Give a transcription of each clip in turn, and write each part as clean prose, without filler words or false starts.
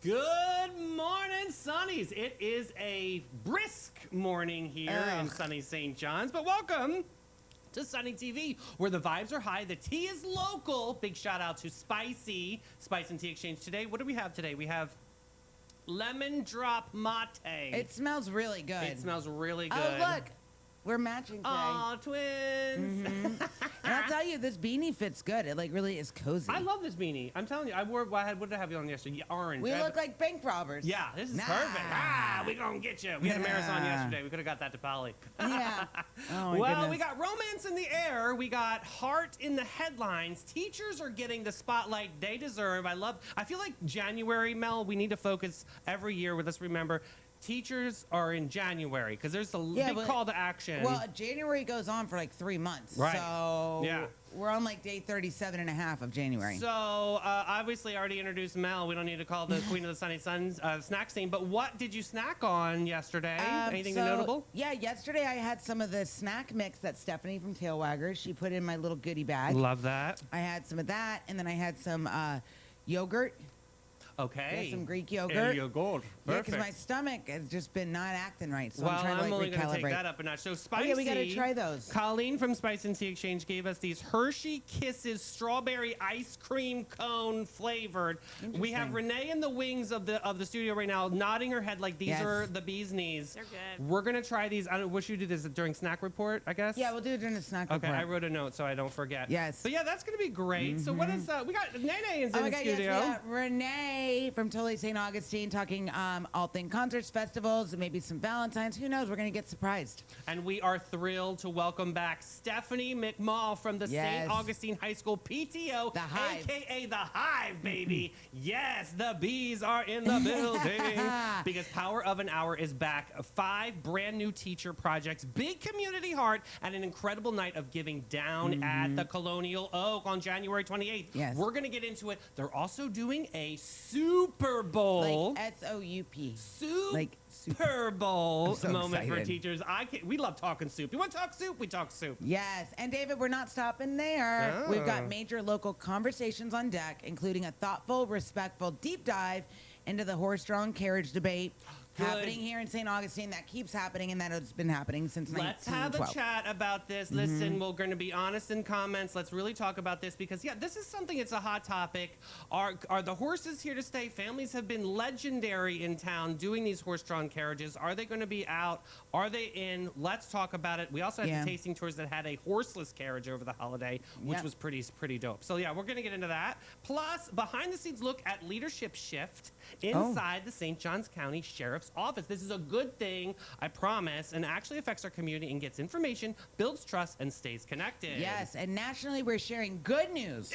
Good morning, Sunnies. It is a brisk morning here in sunny St. John's, but welcome to Sunny TV, where the vibes are high, the tea is local. Big shout out to Spicy Spice and Tea Exchange today. What do we have today? We have lemon drop mate. It smells really good. It smells really good. Oh, look. We're matching today. Aw, twins. And I'll tell you, this beanie fits good. It like really is cozy. I love this beanie. I'm telling you, what did I have you on yesterday? Orange. We look like bank robbers. Yeah, this is perfect. We gonna get you. We had a marathon yesterday. We could have got that to Polly. Yeah. Oh, my well, goodness. we got romance in the air. We got heart in the headlines. Teachers are getting the spotlight they deserve. I feel like January, Mel, we need to focus every year with us. Remember, teachers are in January because there's a big call to action. Well, January goes on for like 3 months. Right. So we're on like day 37 and a half of January. So obviously I already introduced Mel. We don't need to call the Queen of the Sunny Suns snack scene. But what did you snack on yesterday? Anything notable? Yeah, yesterday I had some of the snack mix that Stefanie from Tailwaggers, she put in my little goodie bag. Love that. I had some of that, and then I had some yogurt. Okay. Yeah, some Greek yogurt. Yogurt. Yeah, because my stomach has just been not acting right, so well, I'm trying to only going to take recalibrate. that up a notch. So Spicy. Oh, yeah, we got to try those. Colleen from Spice and Tea Exchange gave us these Hershey Kisses strawberry ice cream cone flavored. We have Renee in the wings of the studio right now, nodding her head like these are the bee's knees. They're good. We're going to try these. I wish you did this during snack report, I guess. Yeah, we'll do it during the snack report. Okay, I wrote a note so I don't forget. Yes. But yeah, that's going to be great. So what is we got Nene in the studio. Yes, we got Renee from Totally St. Augustine talking all things concerts, festivals, and maybe some Valentine's. Who knows? We're going to get surprised. And we are thrilled to welcome back Stefanie McMaugh from the St. Augustine High School PTO, the Hive. a.k.a. the Hive, baby. Yes, the bees are in the building. Because Power of an Hour is back. 5 brand new teacher projects, big community heart, and an incredible night of giving down at the Colonial Oak on January 28th. Yes. We're going to get into it. They're also doing a Super Bowl. Like S-O-U-P. Super Bowl so moment for excited. teachers. We love talking soup. You want to talk soup? We talk soup. Yes. And David, we're not stopping there. Oh. We've got major local conversations on deck, including a thoughtful, respectful deep dive into the horse-drawn carriage debate happening here in St. Augustine. That keeps happening, and that has been happening since 1912. Let's have a chat about this. Listen, we're going to be honest in comments. Let's really talk about this because, this is something, it's a hot topic. Are the horses here to stay? Families have been legendary in town doing these horse-drawn carriages. Are they going to be out? Are they in? Let's talk about it. We also had the tasting tours that had a horseless carriage over the holiday, which was pretty dope. So, we're going to get into that. Plus, behind-the-scenes look at leadership shift inside the St. Johns County Sheriff's Office. This is a good thing, I promise, and actually affects our community and gets information, builds trust, and stays connected. Yes, and nationally we're sharing good news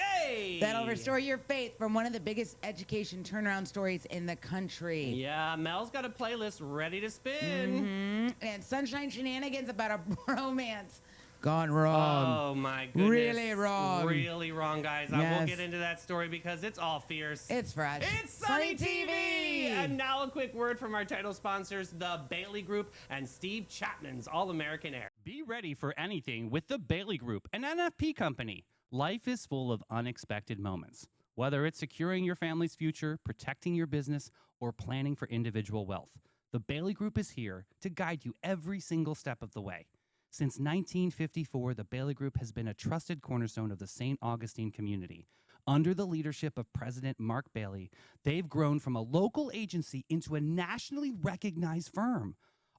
that'll restore your faith from one of the biggest education turnaround stories in the country. Yeah, Mel's got a playlist ready to spin. And Sunshine Shenanigans about a romance gone wrong. Oh my goodness. Really wrong. Really wrong, guys. I will get into that story because it's all fierce. It's fresh. It's Sunny TV! And now a quick word from our title sponsors, the Bailey Group and Steve Chapman's All-American Air. Be ready for anything with the Bailey Group, an NFP company. Life is full of unexpected moments. Whether it's securing your family's future, protecting your business, or planning for individual wealth, the Bailey Group is here to guide you every single step of the way. Since 1954, the Bailey Group has been a trusted cornerstone of the St. Augustine community. Under the leadership of President Mark Bailey, they've grown from a local agency into a nationally recognized firm,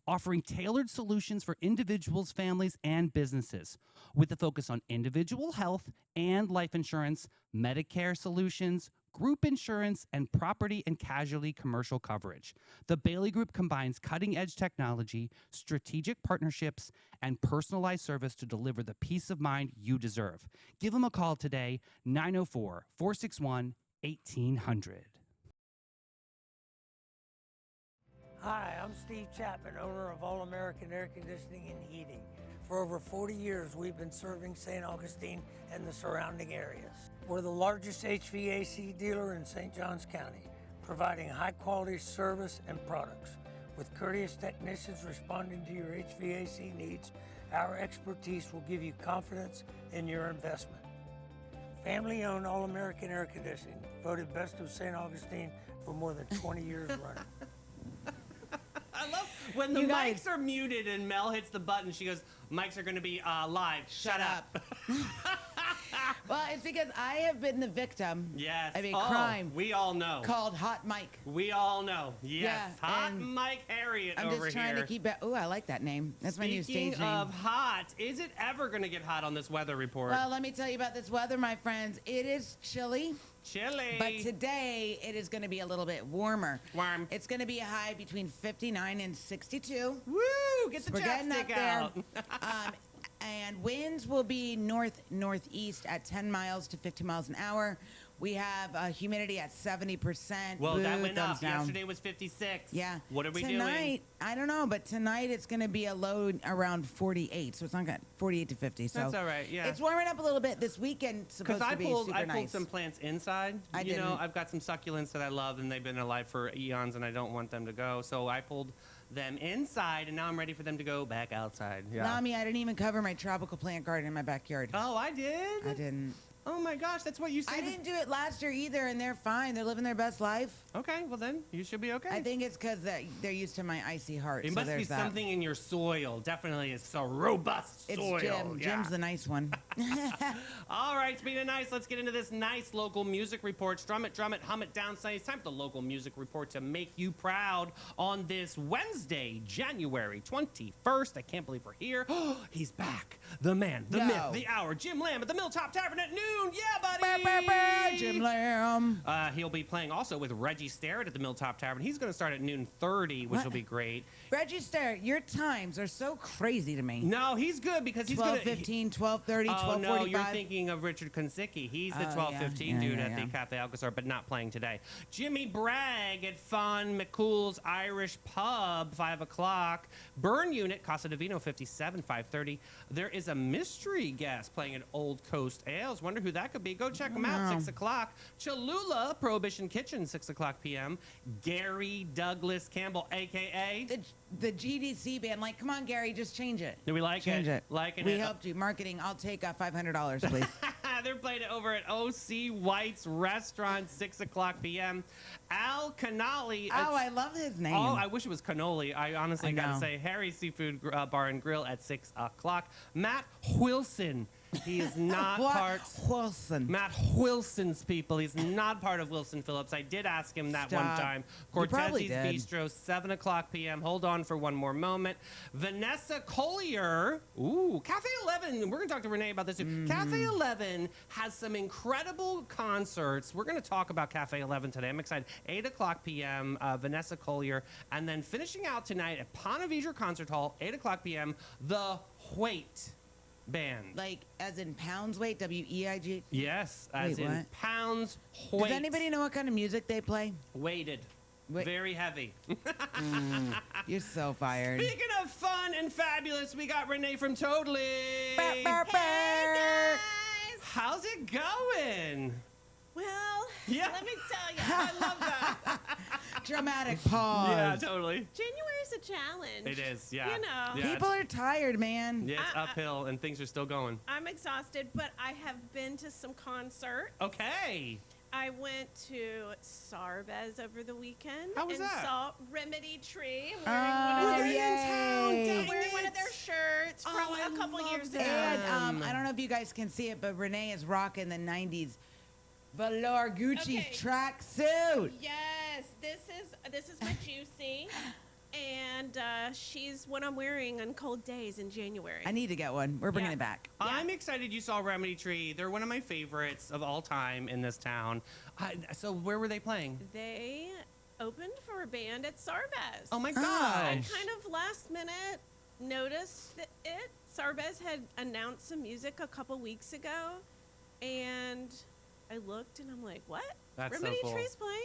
offering tailored solutions for individuals, families, and businesses, with a focus on individual health and life insurance, Medicare solutions, group insurance, and property and casualty commercial coverage. The Bailey Group combines cutting-edge technology, strategic partnerships, and personalized service to deliver the peace of mind you deserve. Give them a call today, 904-461-1800. Hi, I'm Steve Chapman, owner of All American Air Conditioning and Heating. For over 40 years, we've been serving St. Augustine and the surrounding areas. We're the largest HVAC dealer in St. Johns County, providing high-quality service and products. With courteous technicians responding to your HVAC needs, our expertise will give you confidence in your investment. Family-owned All American Air Conditioning, voted Best of St. Augustine for more than 20 years running. I love when the You guys- mics are muted and Mel hits the button. She goes, "Mics are going to be live. Shut up." Well, it's because I have been the victim Yes. of a Oh, crime we all know. called Hot Mike. We all know. Yes. Yeah, Hot and Mike Harriet I'm over just trying here. to keep it. Oh, I like that name. That's my new Speaking stage name. of hot, is it ever going to get hot on this weather report? Well, let me tell you about this weather, my friends. It is chilly, Chilly. but today it is going to be a little bit warmer. Warm. It's going to be a high between 59 and 62. Woo! Get the We're getting up chapstick there. out. And winds will be northeast at 10 miles to 15 miles an hour. We have humidity at 70%. Well, that Boo, went thumbs up. down. Yesterday was 56. Yeah. What are we doing? Tonight, I don't know, but tonight it's going to be a low around 48, so it's not good. 48 to 50. So That's all right, yeah. It's warming up a little bit this weekend. Supposed Because to be super I pulled nice. some plants inside. I You know, didn't. I've got some succulents that I love, and they've been alive for eons, and I don't want them to go. So I pulled them inside, and now I'm ready for them to go back outside. Yeah. Nami, I didn't even cover my tropical plant garden in my backyard. Oh, I did? I didn't. Oh my gosh, that's what you said. I didn't do it last year either, and they're fine. They're living their best life. Okay, well then, you should be okay. I think it's because they're used to my icy heart. it so must be there's that. something in your soil. Definitely it's a robust It's soil. Jim. Yeah. Jim's the nice one. All right, speaking of nice, let's get into this nice local music report. Strum it, drum it, hum it down, sonny. It's time for the local music report to make you proud on this Wednesday, January 21st. I can't believe we're here. He's back. The man, the No. myth, the hour. Jim Lamb at the Milltop Tavern at noon. Yeah, buddy. Jim Lamb. He'll be playing also with Reggie Starrett at the Milltop Tavern. He's going to start at noon 30, which What? will be great. Register. Your times are so crazy to me. No, he's good because he's going to... 12:15, 12:30, 12:45. Oh, no, you're thinking of Richard Konsicki. He's the Oh, 12:15 yeah, dude yeah, at yeah. the Cafe Alcazar, but not playing today. Jimmy Bragg at Fun McCool's Irish Pub, 5 o'clock. Burn Unit, Casa Divino, 57, 5:30. There is a mystery guest playing at Old Coast Ales. Wonder who that could be. Go check him out, Wow. 6 o'clock. Cholula, Prohibition Kitchen, 6 o'clock p.m. Gary Douglas Campbell, a.k.a. The GDC band. Like, come on, Gary, just change it. Do we like Change it. Liking We it? helped you. Marketing. I'll take $500, please. They're playing it over at O.C. White's Restaurant, 6 o'clock p.m. Al Canali. Oh, I love his name. Oh, I wish it was cannoli. I honestly I got to know. say, Harry's Seafood Bar and Grill at 6 o'clock. Matt Wilson. He is not What? part... Wilson. Matt Wilson's people. He's not part of Wilson Phillips. I did ask him that one Stop. time. You probably Cortez's did. Bistro, 7 o'clock p.m. Hold on for one more moment. Vanessa Collier. Ooh, Cafe 11. We're going to talk to Renee about this too. Mm-hmm. Cafe 11 has some incredible concerts. We're going to talk about Cafe 11 today. I'm excited. 8 o'clock p.m., Vanessa Collier. And then finishing out tonight at Ponte Vedra Concert Hall, 8 o'clock p.m., The Wait Band. Like, as in pounds weight, W-E-I-G. Yes, as Wait, in what? pounds weight. Does anybody know what kind of music they play? Weighted. Wait. Very heavy. You're so fired. Speaking of fun and fabulous, we got Renee from Totally. Burr, burr, burr. How's it going? Well, Yeah. let me tell you, I love that. Dramatic pause. Yeah, totally. January's a challenge. It is, yeah. You know, Yeah. People are tired, man. Yeah, it's uphill and things are still going. I'm exhausted, but I have been to some concerts. Okay. I went to Sarbez over the weekend How was and that? saw Remedy Tree. Oh, I'm they're in town. I'm wearing one of their shirts from Oh, I a couple love years ago. that. And I don't know if you guys can see it, but Renee is rocking the 90s velour Gucci's Okay. tracksuit. Yes, this is my Juicy, and she's what I'm wearing on cold days in January. I need to get one. We're bringing Yeah. it back. I'm excited you saw Remedy Tree. They're one of my favorites of all time in this town. So where were they playing? They opened for a band at Sarbez. Oh my Oh. I gosh. kind of last minute noticed it. Sarbez had announced some music a couple weeks ago, and I looked and I'm like, what? That's so Remedy cool. Tree's playing?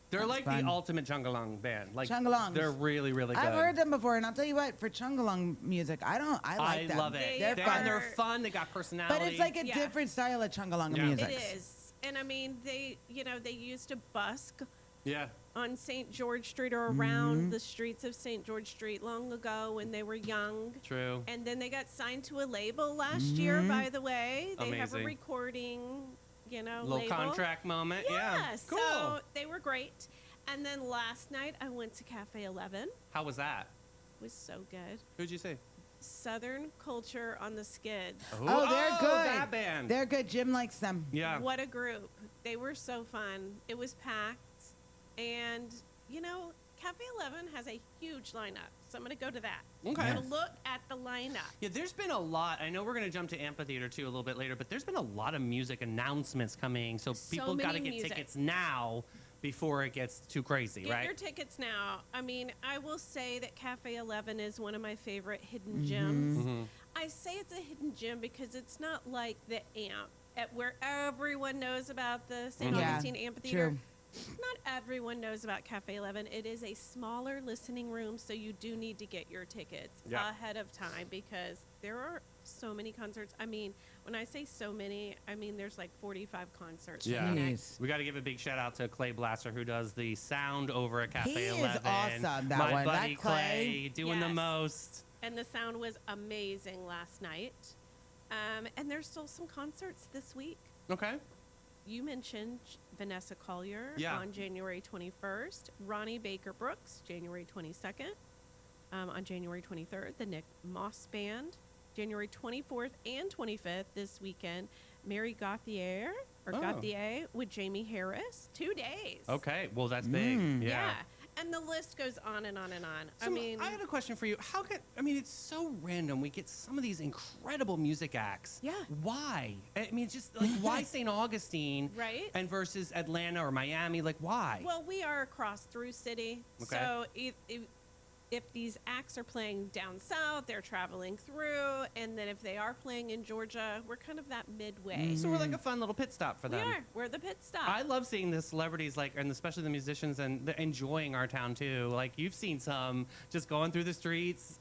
They're That's like fun. the ultimate Chungalong band. Like Chungalongs. They're really, really good. I've heard them before, and I'll tell you what, for Chungalong music, I like them. love it. They They're fun. They're fun. They got personality. But it's like a Yeah. different style of Chungalonga Yeah. music. It is. And I mean, they used to busk yeah. on St. George Street or around Mm-hmm. the streets of St. George Street long ago when they were young. True. And then they got signed to a label last year, Mm-hmm. by the way. They have a Amazing. recording, Little label. contract moment. Yeah, Yeah. Cool. so they were great. And then last night I went to Cafe 11. How was that? It was so good. Who'd you see? Southern Culture on the Skids. Oh, they're good. That band. They're good. Jim likes them. Yeah. What a group. They were so fun. It was packed. And, you know, Cafe 11 has a huge lineup. So I'm going to go to that. Okay. I'm going to look at the lineup. Yeah, there's been a lot. I know we're going to jump to Amphitheater too a little bit later, but there's been a lot of music announcements coming. So people got to many get music. tickets now before it gets too crazy, Get right? your tickets now. I mean, I will say that Cafe 11 is one of my favorite hidden gems. Mm-hmm. I say it's a hidden gem because it's not like the Amp, at where everyone knows about the St. Yeah, Augustine Amphitheater. true. Not everyone knows about Cafe 11. It is a smaller listening room, so you do need to get your tickets ahead of time because there are so many concerts. I mean, when I say so many, I mean there's like 45 concerts. Yeah. Jeez. We got to give a big shout out to Clay Blaster, who does the sound over at Cafe He is 11. awesome, that My one. buddy That Clay. doing the Yes. most. And the sound was amazing last night. And there's still some concerts this week. Okay. You mentioned Vanessa Collier Yeah. on January 21st, Ronnie Baker Brooks, January 22nd, on January 23rd, the Nick Moss Band, January 24th and 25th this weekend, Mary Gauthier, Gauthier with Jamie Harris, 2 days. Okay. Well, that's big. Yeah. And the list goes on and on and on. So, I had a question for you. It's so random. We get some of these incredible music acts. Yeah. Why? I mean, it's just like, why St. Augustine? Right. And versus Atlanta or Miami? Like, why? Well, we are a cross-through city. Okay. So if these acts are playing down south, they're traveling through. And then if they are playing in Georgia, we're kind of that midway. So we're like a fun little pit stop for We them. are. We're the pit stop. I love seeing the celebrities, and especially the musicians, and they're enjoying our town too. Like, you've seen some just going through the streets.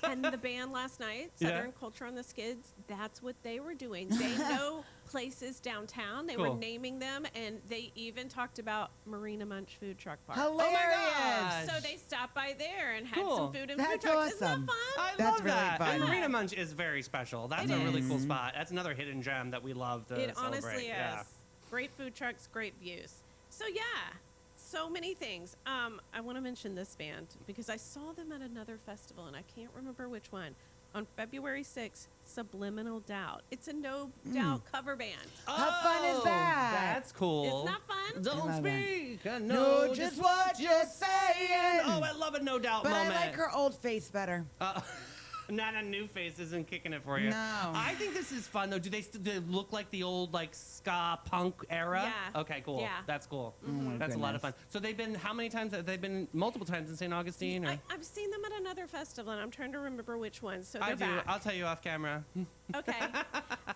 And the band last night, Yeah. Southern Culture on the Skids, that's what they were doing. They know places downtown. They were Cool. naming them, and they even talked about Marina Munch Food Truck Park. Hilarious. gosh. So they stopped by there and had Cool. some food and That's food trucks. Isn't awesome. that fun? I That's love really that. fun. And Yeah. Marina Munch is very special. That's It a really is. cool spot. That's another hidden gem that we love to It celebrate. honestly is. Yeah. Great food trucks, great views. So yeah, so many things. I want to mention this band because I saw them at another festival and I can't remember which one. On February 6th, Subliminal Doubt. It's a No Doubt cover band. How fun is that? That's cool. It's not fun? Don't I love that. speak. I Know know just what you're saying. Oh, I love a No Doubt But moment. I like her old face better. Not a new face isn't kicking it for you. No. I think this is fun though. Do they look like the old ska punk era? Yeah. Okay, cool. Yeah. That's cool. my That's a lot of goodness. fun. So they've been how many times? Have they been multiple times in St. Augustine? Or? I've seen them at another festival and I'm trying to remember which one. So they're I do. back. I'll tell you off camera. Okay.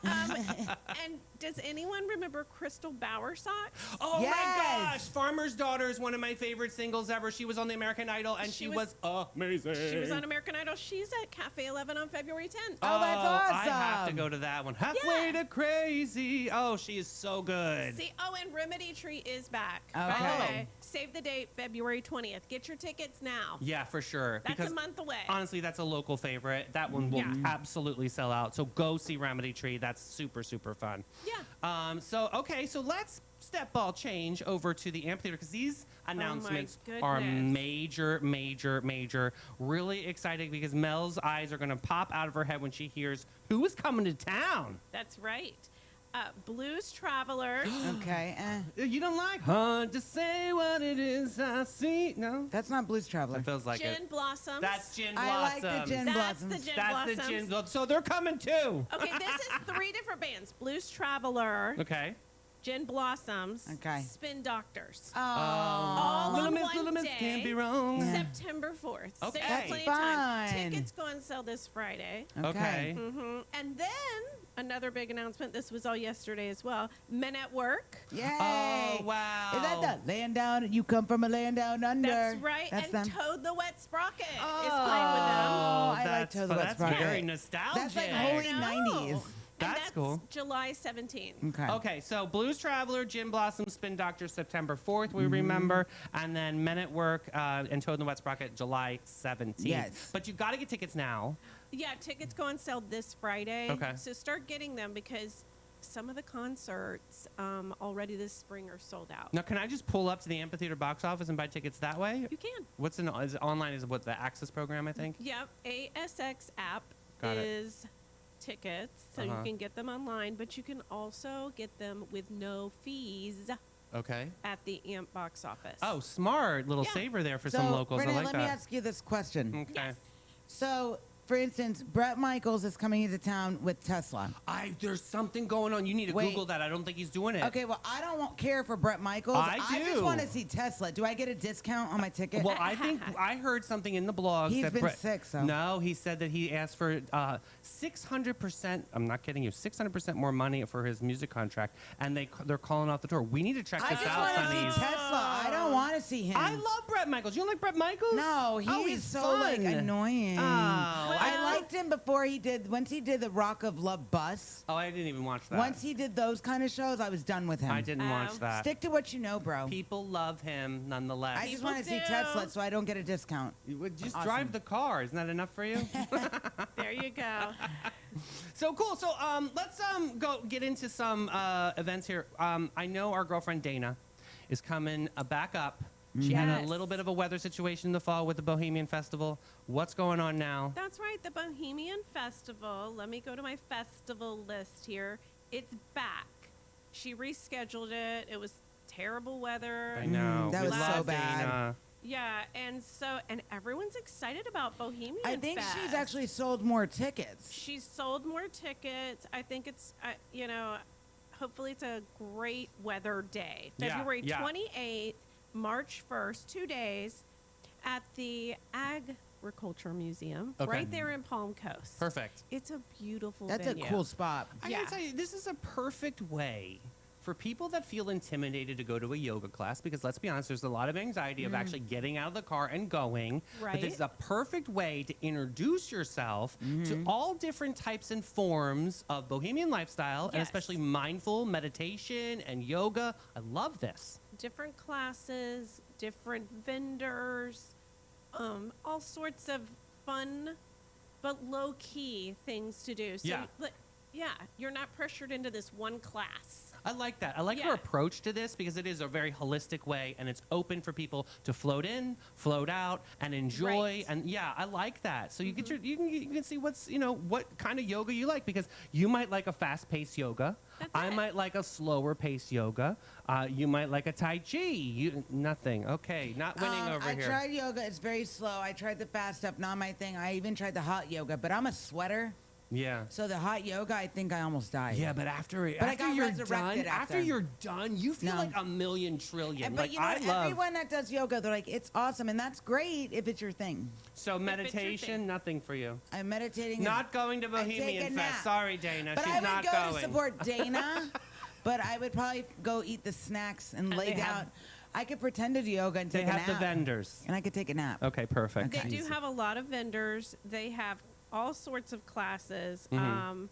And does anyone remember Crystal Bowersock? Oh Yes. my gosh! Farmer's Daughter is one of my favorite singles ever. She was on the American Idol and she was amazing. She was on American Idol. She's at Cafe 11 on February 10th. Oh, that's awesome. I have to go to that one. Halfway Yeah. to Crazy. Oh, she is so good. See, and Remedy Tree is back. Okay. By the way, save the date, February 20th. Get your tickets now. Yeah, for sure. That's because a month away. honestly, that's a local favorite. That one will Yeah. absolutely sell out. So go see Remedy Tree. That's super, super fun. Yeah. So let's step ball change over to the amphitheater because these announcements are goodness. major, major, major. Really exciting because Mel's eyes are going to pop out of her head when she hears who is coming to town. That's right. Blues Travelers. Okay. You don't like hard to say what it is I see. No, That's not Blues Traveler. it feels like Gin it. Blossoms. That's Gin I like Blossoms. the Gin That's Blossoms. the Gin That's Blossoms. the Gin Blossoms. So they're coming too. Okay, this is 3 different bands. Blues Traveler, Okay. Gin Blossoms, Okay. Spin Doctors. Oh. All Little on Miss, one Little Miss day. can't be wrong. Yeah. September 4th. So Okay. you have That's plenty of time. fun. Tickets go on sale this Friday. Okay. And then another big announcement. This was all yesterday as well. Men at Work. Yay. Oh, wow. Is that the land down? You come from a land down under. That's right. That's and them. Toad the Wet Sprocket is playing with them. Oh, I like that's Toad the fun. Wet That's Sprocket. very nostalgic. That's like holy I know. 90s. And That's cool. July 17th. Okay. Okay, so Blues Traveler, Gin Blossom, Spin Doctor, September 4th, we remember. And then Men at Work and Toad and the Wet Sprocket, July 17th. Yes. But you got to get tickets now. Yeah, tickets go on sale this Friday. Okay. So start getting them because some of the concerts already this spring are sold out. Now, can I just pull up to the amphitheater box office and buy tickets that way? You can. What's is it online? Is it what, the Access program, I think? Yep. ASX app Got it. is tickets, so you can get them online, but you can also get them with no fees Okay. at the AMP box office. Oh, smart. Little Yeah. saver there for So, some locals. Renee, I like let that. me ask you this question. Okay. Yes. So, for instance, Bret Michaels is coming into town with Tesla. There's something going on. You need to Wait. Google that. I don't think he's doing it. Okay, well, I don't care for Bret Michaels. I just do. want to see Tesla. Do I get a discount on my ticket? Well, I think I heard something in the blog. He's that been Brett- sick, so. No, he said that he asked for 600%. I'm not kidding you. 600% more money for his music contract, and they're calling off the tour. We need to check I this just out, want to Sonny's. see Tesla. I don't want to see him. I love Bret Michaels. You don't like Bret Michaels? No, Oh, he's so fun. like annoying. Oh, I liked him before once he did the Rock of Love bus. Oh, I didn't even watch that. Once he did those kind of shows, I was done with him. I didn't watch Oh. that. Stick to what you know, bro. People love him nonetheless. I just People want to see do. Tesla so I don't get a discount. You would just Awesome. drive the car. Isn't that enough for you? There you go. So cool. So let's go get into some events here. I know our girlfriend Dana is coming back up. She had a Yes. little bit of a weather situation in the fall with the Bohemian Festival. What's going on now? That's right, the Bohemian Festival. Let me go to my festival list here. It's back. She rescheduled it. It was terrible weather. I know. that We was so love bad. Dana. Yeah, and everyone's excited about Bohemian I think she's Fest. actually sold more tickets. She's sold more tickets. I think it's hopefully it's a great weather day. Yeah, February yeah. 28th, March 1st, 2 days at the Agriculture Museum, Okay. right there in Palm Coast. Perfect. It's a beautiful That's venue. a cool spot. I Yeah. gotta tell you, this is a perfect way for people that feel intimidated to go to a yoga class, because let's be honest, there's a lot of anxiety of actually getting out of the car and going. But this is a perfect way to introduce yourself to all different types and forms of bohemian lifestyle, and Yes. especially mindful meditation and yoga. I love this. Different classes, different vendors, all sorts of fun but low-key things to do. So, Yeah. You're not pressured into this one class. I like that. I like her Yeah. approach to this, because it is a very holistic way, and it's open for people to float in, float out, and enjoy. Right. And yeah, I like that. So you get you can see what's what kind of yoga you like, because you might like a fast-paced yoga. That's I it. might like a slower-paced yoga. You might like a Tai Chi. Nothing. Okay, not winning over I here. tried yoga. It's very slow. I tried the fast stuff. Not my thing. I even tried the hot yoga, but I'm a sweater. Yeah. So the hot yoga, I think I almost died. Yeah, but after I got you're resurrected done, after. you're done, you feel No. like a million trillion. But Like, you know, I love. everyone that does yoga, they're like, it's awesome, and that's great if it's your thing. So it's your meditation, thing. nothing for you. I'm meditating. Not going to I take Bohemian a Fest. nap. Sorry, Dana. But She's I would not go going. to support Dana, but I would probably go eat the snacks and lay they have- down. I could pretend to do yoga and They take a have nap. the vendors. And I could take a nap. Okay, perfect. They Okay. do have a lot of vendors. They have all sorts of classes. Mm-hmm.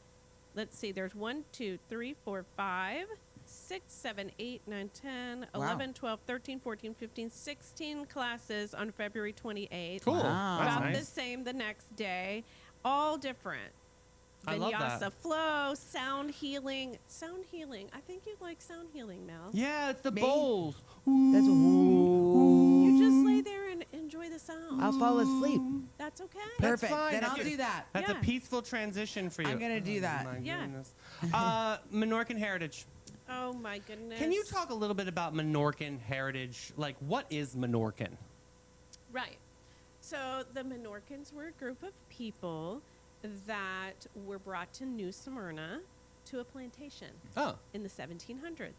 Let's see. There's 1, 2, 3, 4, 5, 6, 7, 8, 9, 10, Wow. 11, 12, 13, 14, 15, 16 classes on February 28th. Cool. Wow. That's About nice. the same the next day. All different. I love Vinyasa that. flow, sound healing. Sound healing. I think you'd like sound healing, Mel. Yeah, it's the Me? bowls. That's You just lay there and enjoy the sound. I'll fall asleep. That's okay. That's Perfect. fine. Then That's I'll good. do that. That's Yeah. a peaceful transition for you. I'm gonna do that. Oh, my Yeah. goodness. Menorcan heritage. Oh my goodness. Can you talk a little bit about Menorcan heritage? Like, what is Menorcan? Right. So the Menorcans were a group of people that were brought to New Smyrna to a plantation Oh, in the 1700s.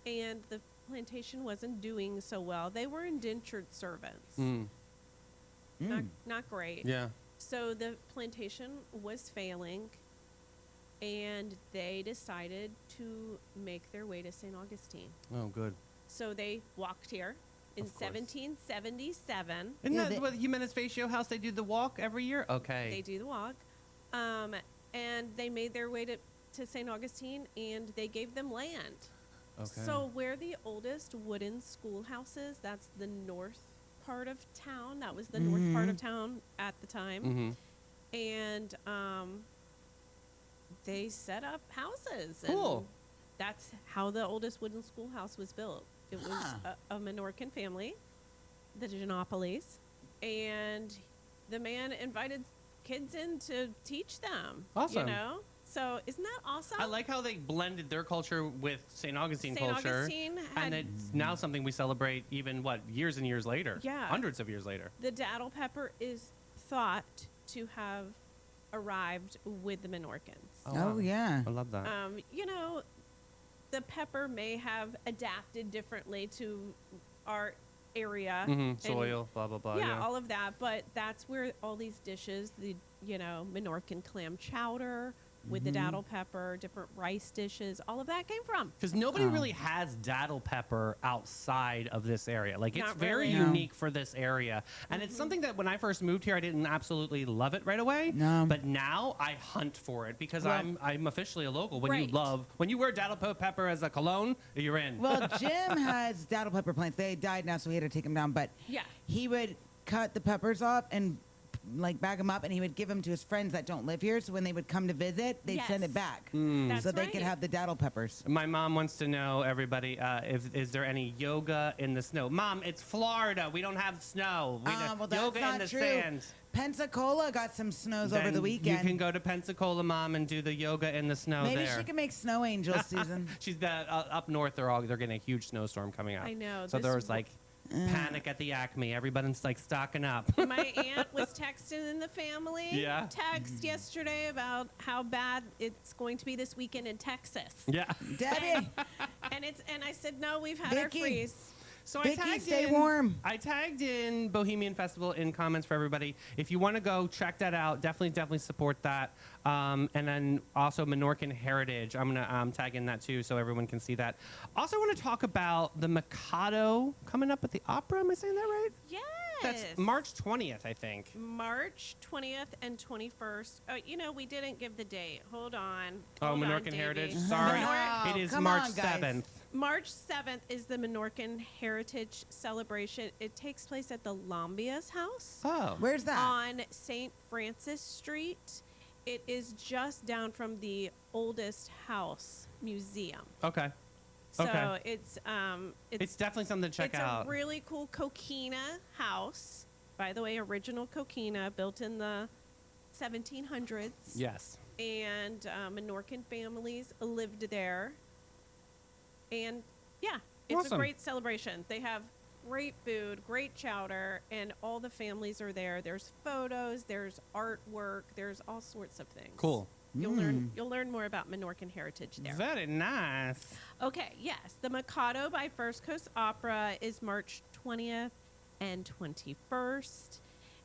And the plantation wasn't doing so well. They were indentured servants. Not great. yeah. So the plantation was failing, and they decided to make their way to St. Augustine. Oh, good. So they walked here in Of course. 1777. Isn't Yeah, that they- what Jimenez Facio House, they do the walk every year? Okay. They do the walk. And they made their way to St. Augustine, and they gave them land. Okay. So where the oldest wooden schoolhouses, that's the north part of town. That was the north part of town at the time. Mm-hmm. And they set up houses. Cool. And that's how the oldest wooden schoolhouse was built. It was a Menorcan family, the Giannopolis, and the man invited kids in to teach them. Awesome. You know? So isn't that awesome? I like how they blended their culture with St. Augustine St. culture. Augustine And had it's now something we celebrate even, years and years later. Yeah. Hundreds of years later. the daddle pepper is thought to have arrived with the Menorcans. Oh, yeah. I love that. You know, the pepper may have adapted differently to our area. and- Soil, blah, blah, blah. yeah, all of that. But that's where all these dishes, the, Menorcan clam chowder with the daddle pepper, different rice dishes, all of that came from. Because nobody really has daddle pepper outside of this area. Like, it's Not very really. No. unique for this area. And it's something that when I first moved here, I didn't absolutely love it right away. No. But now I hunt for it because Well- I'm officially a local. When Right. when you wear daddle pepper as a cologne, you're in. Well, Jim has daddle pepper plants. They died now, so we had to take them down. But Yeah. he would cut the peppers off and bag them up, and he would give them to his friends that don't live here. So when they would come to visit, they'd send Yes. it back, That's so they right. could have the daddle peppers. My mom wants to know, everybody, is there any yoga in the snow? Mom, it's Florida. We don't have snow. Well, that's yoga not in the true. sand. Pensacola got some snows over Then the weekend. You can go to Pensacola, Mom, and do the yoga in the snow Maybe there. she can make snow angels, Susan. She's up north. They're getting a huge snowstorm coming up. I know, So this there was like panic at the Acme. Everybody's like stocking up. My aunt was texting in the family Yeah. text yesterday about how bad it's going to be this weekend in Texas. Yeah. Debbie, And I said, no, we've had our Vicky. freeze. So Vicky, I tagged stay in, warm. I tagged in Bohemian Festival in comments for everybody. If you want to go check that out, definitely support that. And then also Menorcan Heritage. I'm gonna tag in that too, so everyone can see that. Also, want to talk about the Mikado coming up at the Opera. Am I saying that right? Yes. That's March 20th, I think. March 20th and 21st. We didn't give the date. Hold on. Oh, Hold on, Menorcan Davey. Heritage. Sorry, Oh, it is come March on, guys. 7th. March 7th is the Menorcan Heritage Celebration. It takes place at the Lambia's house Oh, where's that? on St. Francis Street. It is just down from the oldest house museum. okay. So Okay. it's definitely something to check it's out. a really cool coquina house. By the way, original coquina built in the 1700s. Yes. And Menorcan families lived there. And yeah, it's Awesome. a great celebration. They have great food, great chowder, and all the families are there. There's photos, there's artwork, there's all sorts of things. Cool. You'll learn more about Menorcan heritage there. Very nice. Okay, yes. The Mikado by First Coast Opera is March 20th and 21st.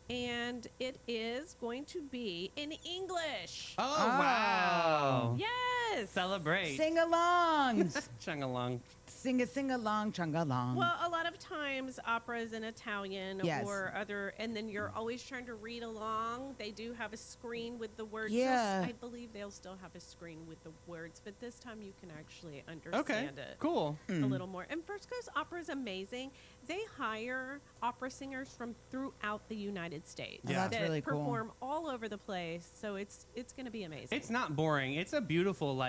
And it is going to be in English. Oh, wow. Yes. Celebrate. Sing-alongs. Chung along. Sing-a-sing-along, chung-along. Well, a lot of times opera is in Italian Yes. or other, and then you're always trying to read along. They do have a screen with the words. Yeah. I believe they'll still have a screen with the words, but this time you can actually Okay. understand it Cool. a little more. And First Coast Opera is amazing. They hire opera singers from throughout the United States. Yeah. That's that really cool. perform all over the place, so it's going to be amazing. It's not boring. It's a beautiful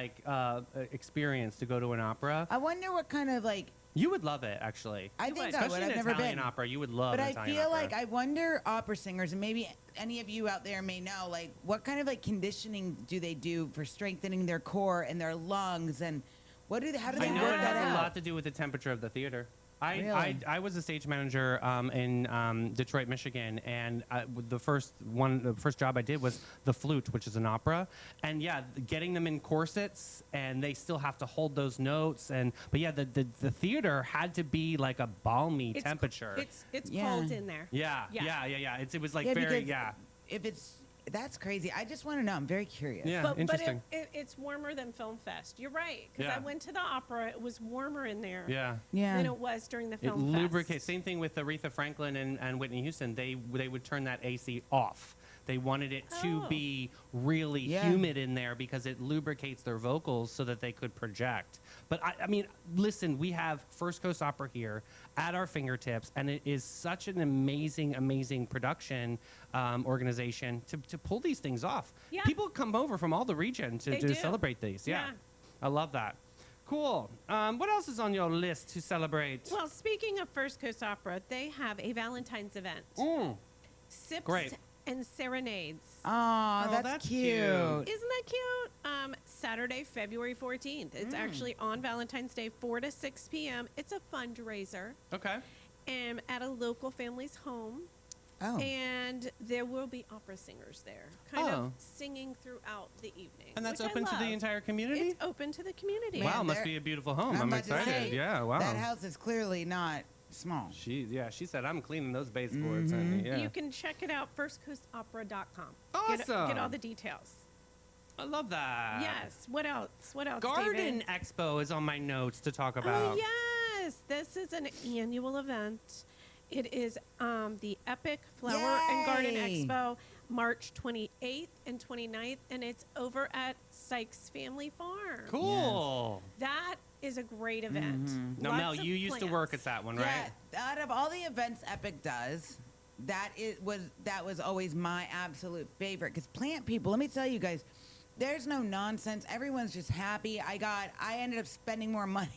experience to go to an opera. I wonder what kind of You would love it, actually. I You think would. I would. Especially I've an never Italian been. opera. You would love But an I Italian feel opera. like I wonder opera singers, and maybe any of you out there may know, what kind of conditioning do they do for strengthening their core and their lungs, and how do they I work know it that has a out? lot to do with the temperature of the theater. Really? I was a stage manager in Detroit, Michigan, and the first job I did was the Flute, which is an opera, and yeah, getting them in corsets, and they still have to hold those notes, but yeah, the theater had to be like a balmy It's- temperature. It's Yeah. cold in there. yeah. It was like very because if that's crazy. I just want to know. I'm very curious. Yeah, But interesting. it's warmer than Film Fest. You're right, because Yeah. I went to the opera. It was warmer in there Yeah. Yeah. than it was during the It Film Fest. lubricates. Same thing with Aretha Franklin and Whitney Houston. They would turn that AC off. They wanted it to Oh. be really humid in there because it lubricates their vocals so that they could project. But I mean, listen, we have First Coast Opera here at our fingertips, and it is such an amazing, amazing production organization to pull these things off. Yeah. People come over from all the region They to do. celebrate these. Yeah. Yeah. I love that. Cool. What else is on your list to celebrate? Well, speaking of First Coast Opera, they have a Valentine's event. Sips Great. and Serenades. Oh, Oh, that's that's cute. cute. Isn't that cute? Saturday, February 14th. It's actually on Valentine's Day, 4 to 6 p.m. It's a fundraiser Okay. at a local family's home. Oh. And there will be opera singers there, kind of singing throughout the evening. And that's which I open to the love. entire community? It's open to the community. Wow, Man, must they're- be a beautiful home. I'm about to excited. say, Yeah, wow. That house is clearly not small. She said I'm cleaning those baseboards, honey. Yeah. You can check it out, firstcoastopera.com. Awesome. Get all the details. I love that. Yes. What else? What else, Garden David? Expo is on my notes to talk about. Oh, yes. This is an annual event. It is the Epic Flower and Garden Yay. Expo, March 28th and 29th, and it's over at Sykes Family Farm. Cool. That is a great event. Now, Lots Mel, of you used to work at plants. that one, right? Yeah, out of all the events Epic does, that was always my absolute favorite. Because plant people, let me tell you guys, there's no nonsense. Everyone's just happy. I ended up spending more money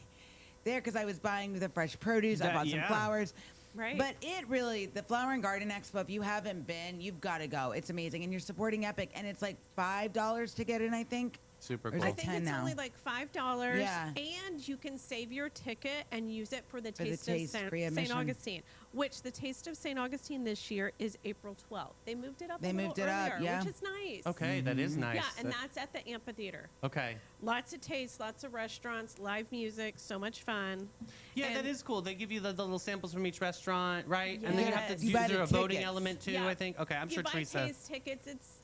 there because I was buying the fresh produce. I bought some flowers. Right. But the Flower and Garden Expo, if you haven't been, you've got to go. It's amazing. And you're supporting Epic. And it's like $5 to get in, I think. Super Or cool. is I it think 10 it's now? only like $5. Yeah. And you can save your ticket and use it for the For the Taste taste, of free St. admission. Augustine, which the Taste of St. Augustine this year is April 12th. They moved it up They a little moved it up, earlier, yeah. which is nice. Okay, that is nice. Yeah, and that's at the amphitheater. Okay. Lots of tastes, lots of restaurants, live music, so much fun. Yeah, And- that is cool. They give you the little samples from each restaurant, right? And then you have to Yes. You use buy there the a voting tickets. element too, Yeah. I think. Okay, I'm you sure buy Teresa. taste tickets. It's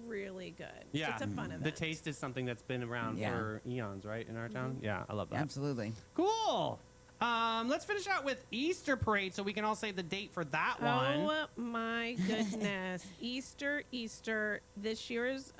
really good. Yeah, It's a fun event. the taste is something that's been around Yeah. for eons, right, in our town? Yeah, I love that. Absolutely. Cool. Let's finish out with Easter Parade so we can all say the date for that one. Oh my goodness. Easter. This year is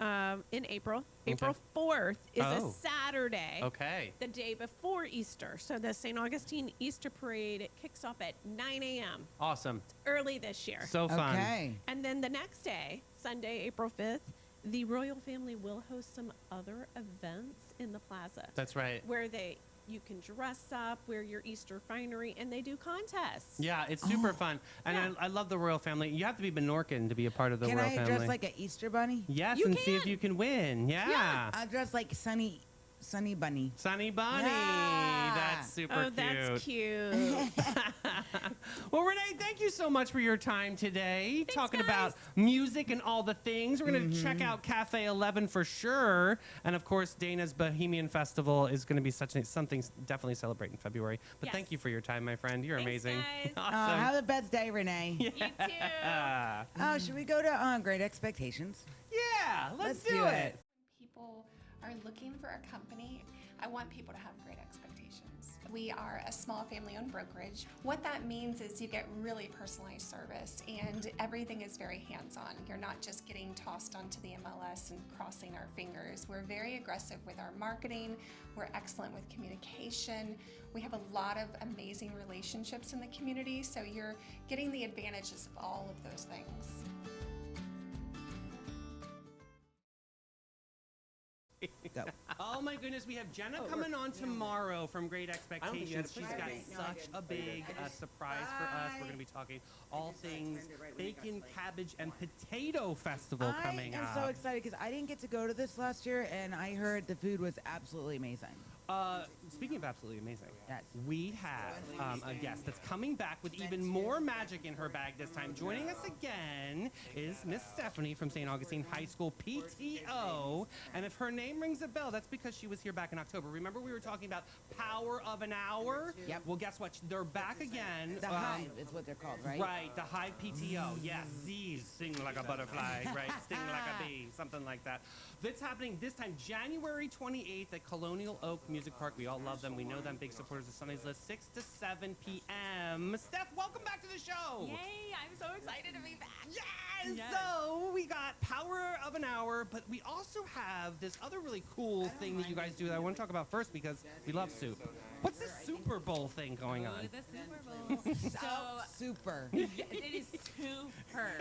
in April. April 4th is Oh. a Saturday. Okay. The day before Easter. So the St. Augustine Easter Parade kicks off at 9 a.m. Awesome. early this year. So fun. Okay. And then the next day, Sunday, April 5th, the royal family will host some other events in the plaza That's right. where you can dress up, wear your Easter finery, and they do contests. Yeah, it's super fun. And Yeah. I love the royal family. You have to be Menorcan to be a part of the Can royal I family. dress like an Easter bunny? Yes, You and see if can. you can win. Yeah. I'll dress like Sunny Bunny. Sunny Bunny. Yeah. That's super Oh, cute. that's cute. Well, Renee, thank you so much for your time today, talking about guys. music and all the things. We're going to check out Cafe 11 for sure. And of course, Dana's Bohemian Festival is going to be something definitely celebrate in February. But Yes. thank you for your time, my friend. You're Thanks, amazing. guys. Awesome. Have the best day, Renee. You too. Oh, should we go to Great Expectations? Yeah, let's do do it. it. People are looking for a company, I want people to have great expectations. We are a small family-owned brokerage. What that means is you get really personalized service and everything is very hands-on. You're not just getting tossed onto the MLS and crossing our fingers. We're very aggressive with our marketing. We're excellent with communication. We have a lot of amazing relationships in the community, so you're getting the advantages of all of those things. Go. Oh my goodness, we have Jenna coming on tomorrow from Great Expectations. She's got such a big surprise for us. We're going to be talking all things Bacon, Cabbage, and Potato Festival coming I am up. so excited because I didn't get to go to this last year, and I heard the food was absolutely amazing. Speaking of absolutely amazing, Yes. we have a guest that's coming back with even more magic in her bag this time. Joining us again is Miss Stefanie from St. Augustine High School PTO. And if her name rings a bell, that's because she was here back in October. Remember we were talking about Power of an Hour? Yep. Well, guess what? They're back again. The Hive is what they're called, right? Right, the Hive PTO. Yes, Z's sing like a butterfly, right? Sting like a bee, something like that. That's happening this time, January 28th at Colonial Oak Music Park. We all love them. We know them. Big supporters of Sunday's List. 6 to 7 p.m. Steph, welcome back to the show. Yay, I'm so excited to be back. Yes! So we got Power of an Hour, but we also have this other really cool thing that you guys do that I want to talk about first because we love soup. What's this Super Bowl thing going on? The Super Bowl. Super. It is super.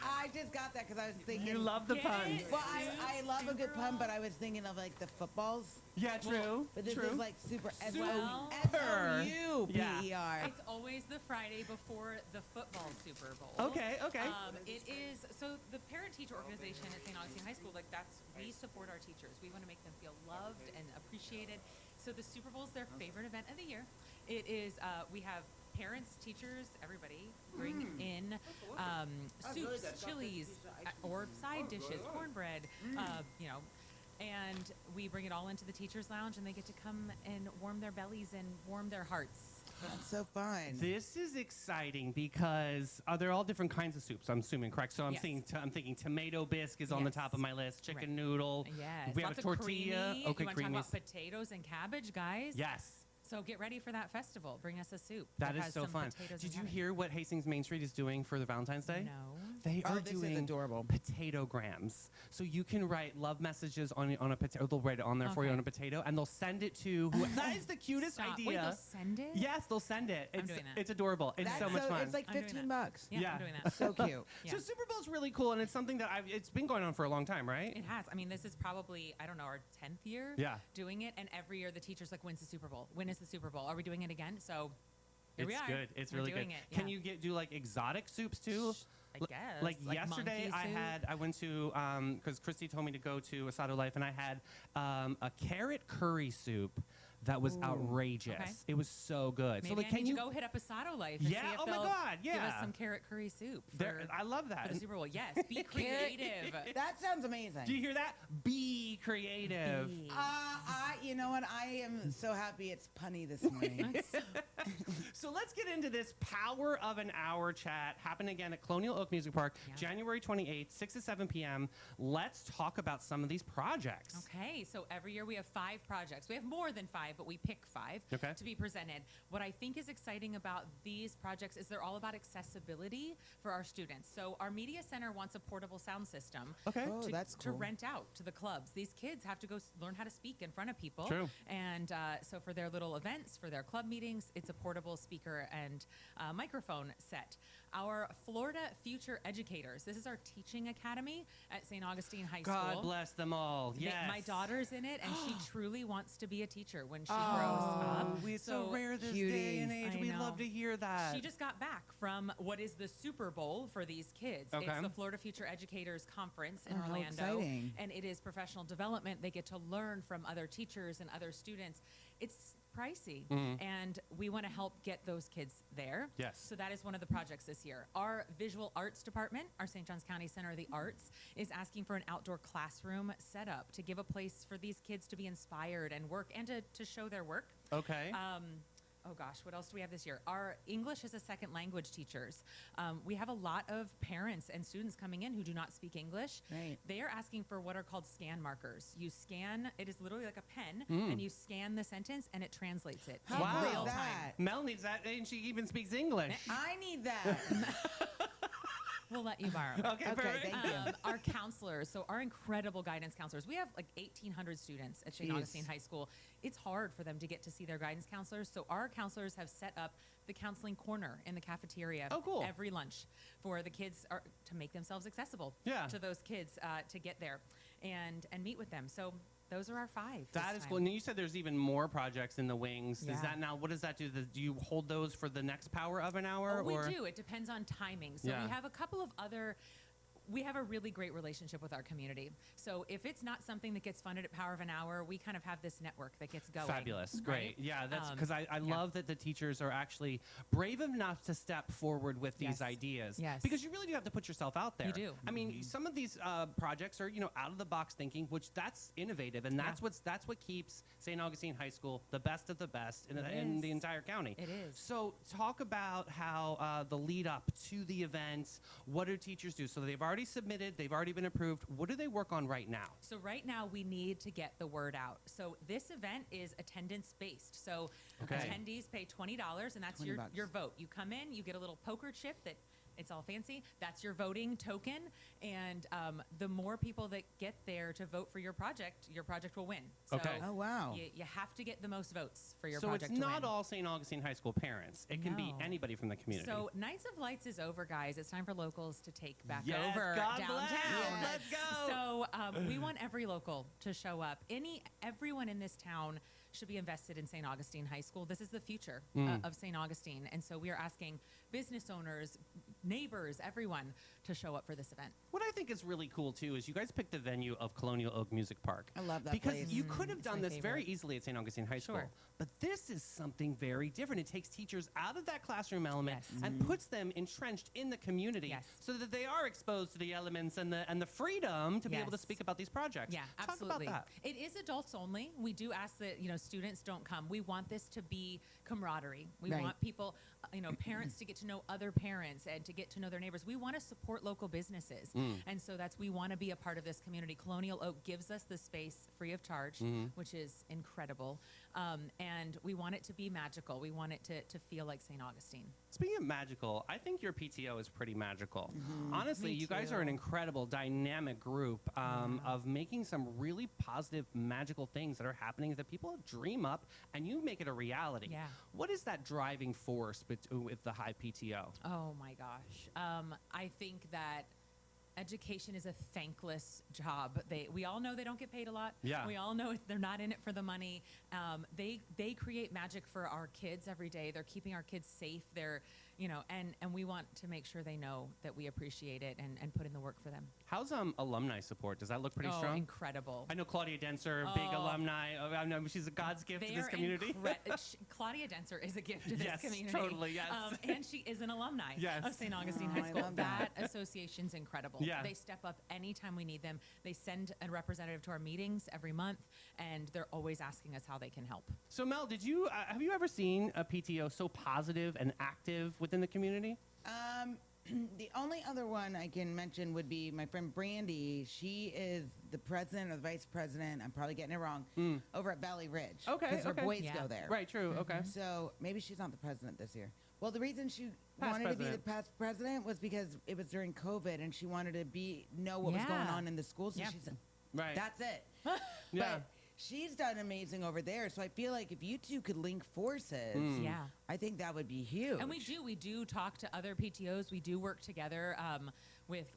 I just got that because I was thinking. You love the Get puns. it? Well, I love a good pun, but I was thinking of like the footballs. Yeah, true. But this true. is like super Well, S-O-U-P-E-R. It's always the Friday before the football Super Bowl. Okay. It is, so the parent-teacher organization at St. Augustine High School, we support our teachers. We want to make them feel loved and appreciated. So the Super Bowl is their favorite event of the year. It is, we have parents, teachers, everybody bring in soups, chilies, or side dishes, cornbread, and we bring it all into the teacher's lounge, and they get to come and warm their bellies and warm their hearts. That's so fun. This is exciting because they're all different kinds of soups, I'm assuming, correct? So I'm Yes. thinking tomato bisque is on the Yes. top of my list, chicken Right. noodle. Yes. We have Lots a of tortilla. Creamy. Okay, You want to talk creamy. about potatoes and cabbage, guys? Yes. So get ready for that festival. Bring us a soup. That is has so some fun. potatoes Did and you cabbage. hear what Hastings Main Street is doing for the Valentine's Day? No. They are this is doing adorable. potato grams. So you can write love messages on a potato. They'll write it on there for you Okay. on a potato, and they'll send it to that is the cutest Stop. idea. Wait, they'll send it? Yes, they'll send it. I'm It's doing that. it's adorable. It's so much fun. It's like I'm doing 15 that. bucks. Yeah, Yeah. I'm doing that. So cute. Yeah. So Super Bowl's really cool, and it's something that it's been going on for a long time, right? It has. I mean, this is probably, I don't know, our 10th year Yeah. doing it. And every year the teacher's like, when's the Super Bowl? When is the Super Bowl? Are we doing it again? So here we It's are. good. It's We're really good. doing It. Can yeah. you do like exotic soups too? I L- guess. Like yesterday, monkey soup. I went to because Christy told me to go to Asado Life, and I had a carrot curry soup that was outrageous. Okay. It was so good. Maybe so like, I can need you to go hit up Asado Life and Yeah, see if oh my they'll God, give us yeah. some carrot curry soup There- I love that. for the And Super Bowl. Yes, be creative. That sounds amazing. do you hear that? Be creative. Be. You know what? I am so happy it's punny this morning. So let's get into this Power of an Hour chat. Happen again at Colonial Oak Music Park, Yeah. January 28th, 6 to 7 p.m. Let's talk about some of these projects. Okay, so every year we have 5 projects. We have more than 5, but we pick 5 Okay. to be presented. What I think is exciting about these projects is they're all about accessibility for our students. So our media center wants a portable sound system Okay. Oh, that's to cool. rent out to the clubs. These kids have to go learn how to speak in front of people. True. And so for their little events, for their club meetings, it's a portable speaker and microphone set. Our Florida Future Educators. This is our teaching academy at St. Augustine High School. God bless them all. Yes. My daughter's in it, and she truly wants to be a teacher when she grows up. It's so rare this cutie. day and age. I We know. love to hear that. She just got back from what is the Super Bowl for these kids. Okay. It's the Florida Future Educators Conference in Oh, how Orlando. exciting. And it is professional development. They get to learn from other teachers and other students. It's pricey, and we want to help get those kids there. Yes. So that is one of the projects this year. Our visual arts department, our St. Johns County Center of the Arts, is asking for an outdoor classroom setup to give a place for these kids to be inspired and work and to show their work. Okay. Oh gosh, what else do we have this year? Our English as a second language teachers. We have a lot of parents and students coming in who do not speak English. Right. They are asking for what are called scan markers. You scan, it is literally like a pen, and you scan the sentence and it translates it How in Wow. cool is real time. that? Mel needs that, and she even speaks English. I need that. We'll let you borrow it. Okay, Okay, perfect. thank you. Our counselors, so our incredible guidance counselors, we have like 1,800 students at St. Jeez. Augustine High School. It's hard for them to get to see their guidance counselors, so our counselors have set up the counseling corner in the cafeteria Oh, cool. every lunch for the kids to make themselves accessible Yeah. to those kids to get there and meet with them. So those are our 5. That this is time. cool. And you said there's even more projects in the wings. Yeah. Is that now? What does that do? Do you hold those for the next Power of an Hour? Oh, we or? do. It depends on timing. So Yeah. we have a couple of other. We have a really great relationship with our community. So if it's not something that gets funded at Power of an Hour, we kind of have this network that gets going. Fabulous. right? Great. Yeah, that's because I yeah. love that the teachers are actually brave enough to step forward with these Yes. ideas. Yes. Because you really do have to put yourself out there. You do. I mean, some of these projects are, out of the box thinking, which that's innovative, and that's what keeps St. Augustine High School the best of the best in the is. entire county. It is. So talk about how the lead up to the event, what do teachers do? So they've already already submitted. They've already been approved. What do they work on right now? So right now we need to get the word out. So this event is attendance based. So attendees pay $20 and that's your vote. You come in, you get a little poker chip that it's all fancy. That's your voting token. And the more people that get there to vote for your project will win. So Oh, wow. You have to get the most votes for your So project it's to not win. all St. Augustine High School parents. It can be No. anybody from the community. So Nights of Lights is over, guys. It's time for locals to take back Yes, over God downtown. bless. Let's go. So we want every local to show up. Everyone in this town should be invested in St. Augustine High School. This is the future of St. Augustine. And so we are asking business owners, neighbors, everyone to show up for this event. What I think is really cool too is you guys picked the venue of Colonial Oak Music Park. I love that because place. you could have It's done my this very favorite. easily at St. Augustine High School. Sure. But this is something very different. It takes teachers out of that classroom element Yes. and puts them entrenched in the community Yes. so that they are exposed to the elements and the freedom to be able to Yes. speak about these projects. Yeah, Talk absolutely. about that. It is adults only. We do ask that students don't come. We want this to be camaraderie. We Right. want people, parents to get to know other parents and to get to know their neighbors. We want to support local businesses, and so we want to be a part of this community. Colonial Oak gives us the space free of charge, which is incredible, and we want it to be magical. We want it to feel like St. Augustine. Speaking of magical, I think your PTO is pretty magical. Honestly, Me you guys are an too. incredible, dynamic group of making some really positive, magical things that are happening that people dream up, and you make it a reality. Yeah. What is that driving force with the High PTO? Oh my gosh. I think that education is a thankless job. We all know they don't get paid a lot. Yeah. We all know they're not in it for the money. They create magic for our kids every day. They're keeping our kids safe. They're, and we want to make sure they know that we appreciate it and put in the work for them. How's alumni support? Does that look pretty Oh, strong? incredible. I know Claudia Denser, big Oh. alumni. I know she's a God's gift to this community. Claudia Denser is a gift to this Yes, community. totally, yes. And she is an alumni Yes. of St. Augustine Oh, High I School. love That that. association's incredible. Yeah. They step up anytime we need them. They send a representative to our meetings every month, and they're always asking us how they can help. So Mel, have you ever seen a PTO so positive and active within the community? The only other one I can mention would be my friend Brandy. She is the president or the vice president, I'm probably getting it wrong, over at Valley Ridge. Okay, Because her okay. boys Yeah. go there. Right, true, okay. So maybe she's not the president this year. Well, the reason she Past wanted to be the president. past president was because it was during COVID and she wanted to know what was going Yeah. on in the schools. So Yeah. she said, Right. that's it. Yeah. But she's done amazing over there. So I feel like if you two could link forces, Yeah. I think that would be huge. And we do talk to other PTOs. We do work together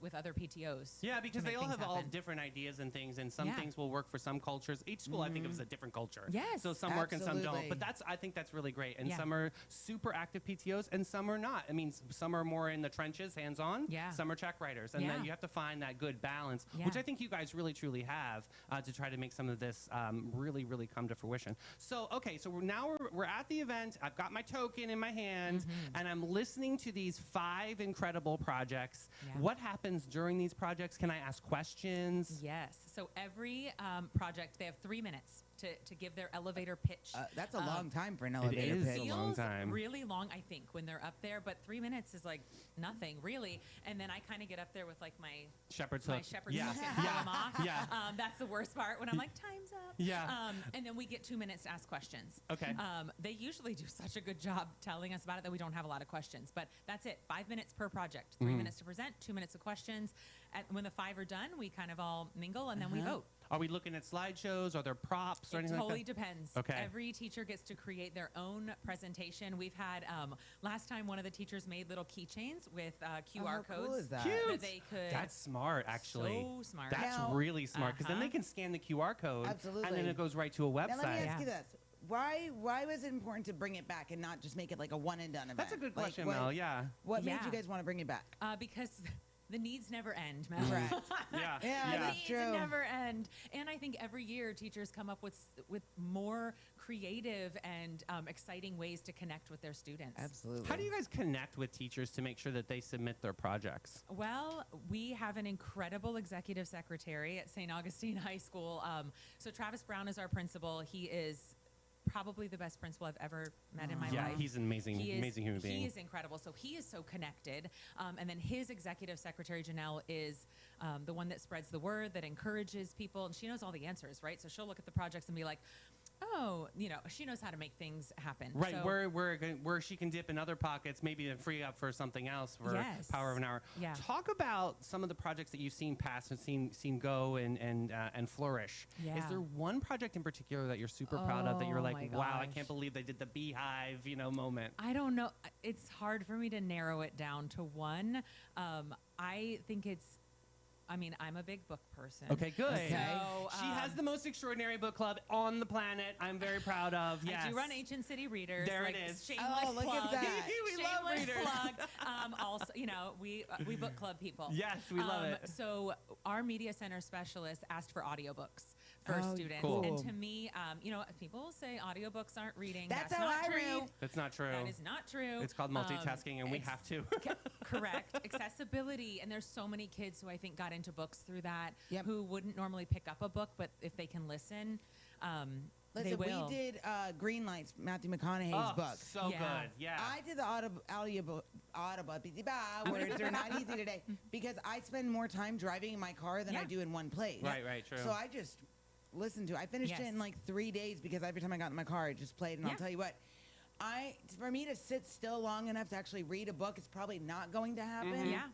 with other PTOs. Yeah, because to they make all things have all happen. different ideas and things, and some Yeah. things will work for some cultures. Each school, I think, is a different culture. Yes, So some work and some don't. absolutely. But I think that's really great. And Yeah. some are super active PTOs, and some are not. I mean, some are more in the trenches, hands-on. Yeah. Some are check writers, and then Yeah. you have to find that good balance, Yeah. which I think you guys really truly have to try to make some of this really, really come to fruition. So okay, so we're at the event. I've got my token in my hand, Mm-hmm. and I'm listening to these 5 incredible projects. Yeah. What happens during these projects? Can I ask questions? Yes. So every project, they have 3 minutes to give their elevator pitch. That's a long time for an elevator is pitch. a long Feels time. really long, I think, when they're up there, but 3 minutes is like nothing, really. And then I kind of get up there with like my Shepherd's hook. shepherd's Yeah. hook and pull them off. Yeah. That's the worst part when I'm like, time's up. Yeah. And then we get 2 minutes to ask questions. Okay. They usually do such a good job telling us about it that we don't have a lot of questions. But that's it. 5 minutes per project. 3 minutes to present, 2 minutes of questions. When the 5 are done, we kind of all mingle and then we vote. Are we looking at slideshows? Are there props or It anything totally like that? depends. Okay. Every teacher gets to create their own presentation. We've had last time one of the teachers made little keychains with QR how codes cool is that? Cute. that they could. That's smart, actually. So smart. That's Now- really smart because then they can scan the QR code, and then Absolutely. it goes right to a website. Now let me ask Yeah. you this: Why was it important to bring it back and not just make it like a one and done event? That's a good Like, question, what, Mel. Yeah. What made Yeah. you guys want to bring it back? Because the needs never end, Mel. Correct. Yeah. Yeah, The that's needs true. never end. And I think every year teachers come up with more creative and exciting ways to connect with their students. Absolutely. How do you guys connect with teachers to make sure that they submit their projects? Well, we have an incredible executive secretary at St. Augustine High School. So Travis Brown is our principal. He is probably the best principal I've ever met in my Yeah, life. he's an amazing human being. He is incredible. So he is so connected. And then his executive secretary, Janelle, is the one that spreads the word, that encourages people. And she knows all the answers, right? So she'll look at the projects and be like, oh, she knows how to make things happen. Right, So, where she can dip in other pockets, maybe to free up for something else for Yes. Power of an Hour. Yeah. Talk about some of the projects that you've seen pass and seen go and flourish. Is Yeah. there one project in particular that you're super proud of that you're Oh like, my wow, I gosh. can't believe they did the beehive, moment? I don't know. It's hard for me to narrow it down to one. I think I'm a big book person. Okay, good. Okay. So, She has the most extraordinary book club on the planet. I'm very proud of. Yes. I do run Ancient City Readers. There it like, is. Shameless Oh, look plug. at that. We love Shameless readers. plug. Also, we book club people. Yes, we love it. So our media center specialist asked for audiobooks for Oh, students. cool. And to me, people say audiobooks aren't reading. That's That's how not I true. read. That's not true. That is not true. It's called multitasking, and we have to. Correct. Accessibility. And there's so many kids who I think got into books through that, Yep. who wouldn't normally pick up a book, but if they can listen, they Listen, will. we did Green Lights, Matthew McConaughey's Oh, book. so Yeah. good. Yeah. I did the audiobook, words are not easy today, because I spend more time driving in my car than I Yeah. do in one place. Right, true. So I just listened to it. I finished it Yes. in like 3 days because every time I got in my car, it just played. And Yeah. I'll tell you what, for me to sit still long enough to actually read a book is probably not going to happen. Yeah.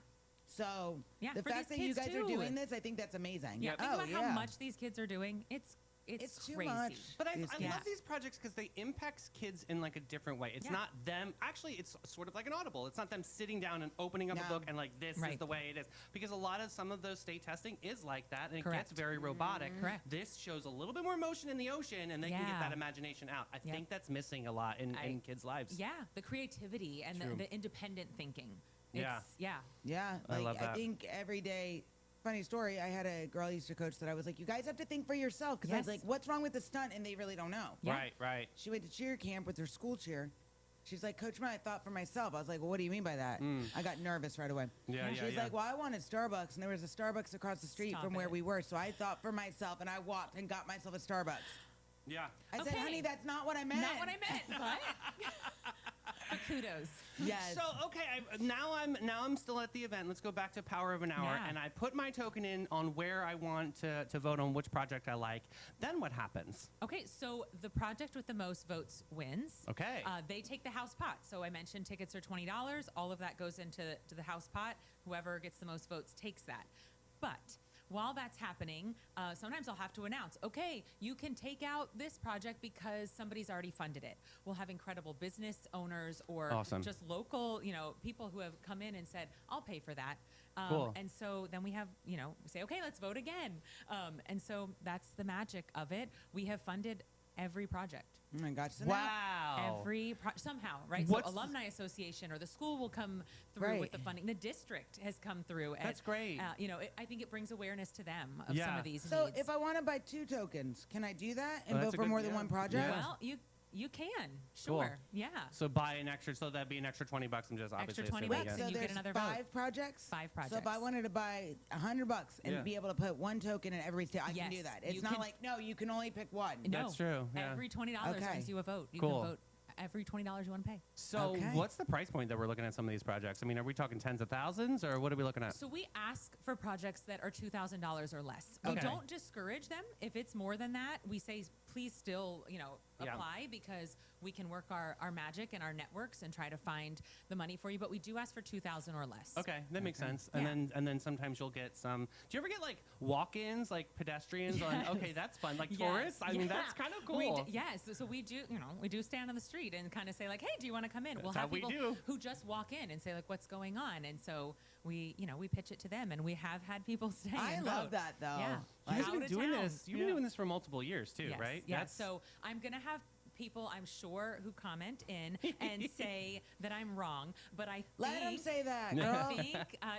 So Yeah, the for fact these that you kids guys are too. doing this, I think that's amazing. Yeah. Yep. Think Oh, about yeah. how much these kids are doing. It's too crazy. much. But I It's- love these projects because they impact kids in like a different way. It's Yeah. not them. Actually, it's sort of like an Audible. It's not them sitting down and opening up a No. book and like this is Right. the way it is. Because a lot of some of those state testing is like that, and it Correct. gets very robotic. Correct. This shows a little bit more motion in the ocean, and they can get Yeah. that imagination out. I Yep. think that's missing a lot in kids' lives. Yeah, the creativity and True. the independent thinking. Yeah. Yeah. Yeah, I love that. I think every day. Funny story. I had a girl I used to coach that I was like, "You guys have to think for yourself," because I was Yes. like, "What's wrong with the stunt?" And they really don't know. Yeah. Right. She went to cheer camp with her school cheer. She's like, "Coach, I thought for myself." I was like, "Well, what do you mean by that?" I got nervous right away. Yeah, She's like, "Well, I wanted Starbucks, and there was a Starbucks across the street Stop from where it. we were, so I thought for myself, and I walked and got myself a Starbucks." Yeah. I said, Okay. "Honey, that's not what I meant." Not what I meant, but kudos. Yes. So okay, now I'm still at the event. Let's go back to Power of an Hour, Yeah. and I put my token in on where I want to vote on which project I like. Then what happens? Okay, so the project with the most votes wins. Okay. They take the house pot. So I mentioned tickets are $20. All of that goes into the house pot. Whoever gets the most votes takes that. But while that's happening, sometimes I'll have to announce, okay, you can take out this project because somebody's already funded it. We'll have incredible business owners or Awesome. just local, people who have come in and said, I'll pay for that. Cool. And so then we have, we say, okay, let's vote again. And so that's the magic of it. We have funded every project. Oh my gosh. So now- Wow. Somehow, right? What's- So alumni association or the school will come through with Right. the funding. The district has come through. That's great. I think it brings awareness to them of some Yeah. of these So needs. if I want to buy 2 tokens, can I do that and Oh, that's vote a for good- more than yeah. one project? Yeah. well, you can, Cool. sure, yeah. So buy an extra, so that'd be an extra $20. I'm just obviously Extra $20 assuming, Wait, yeah. bucks. so And you get there's another vote. 5 projects? 5 So if I projects. wanted to buy $100 and Yeah. be able to put 1 token in every state, I can do Yes, that. It's you not can- like, no, you can only pick 1. No, That's true, yeah. Every $20 Okay. gives you a vote. You Cool. can vote every $20 you want to pay. So Okay. what's the price point that we're looking at some of these projects? I mean, are we talking tens of thousands, or what are we looking at? So we ask for projects that are $2,000 or less. We Okay. don't discourage them. If it's more than that, we say please still, Yeah. apply because we can work our magic and our networks and try to find the money for you. But we do ask for 2,000 or less. Okay, that makes sense. Yeah. And then sometimes you'll get some. Do you ever get like walk-ins, like pedestrians on? Okay, that's fun. Like Yes. tourists. I mean, Yeah. that's kind of We cool. yes. So we do, we do stand on the street and kind of say like, hey, do you want to come in? We'll That's have how we people do. who just walk in and say like, what's going on? And so we pitch it to them, and we have had people stay. I and love vote. that, though. Yeah. You guys Out have been of doing town. this. You've been doing this for multiple years too, Yes, right? Yeah. So I'm gonna have people, I'm sure, who comment in and say that I'm wrong, but I think Let them say that, I girl. think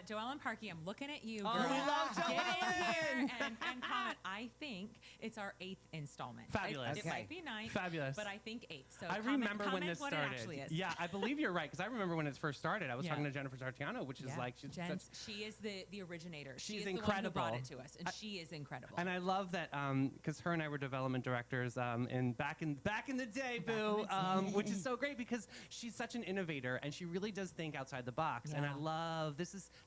Joellen Parkey, I'm looking at you, girl. Oh, we love Get in Joellen! here and comment. I think it's our 8th installment. Fabulous. It Okay. might be 9th, Fabulous. but I think 8th. So I comment remember when this what started. It actually is. Yeah, I believe you're right because I remember when it first started. I was Yeah. talking to Jennifer Sartiano, which is Yeah. like she's Jen, such, she is the originator. She She's is incredible. the one who brought it to us, and she is incredible. and I love that because her and I were development directors in back in the day, boo. Which is so great because she's such an innovator and she really does think outside the box. And I love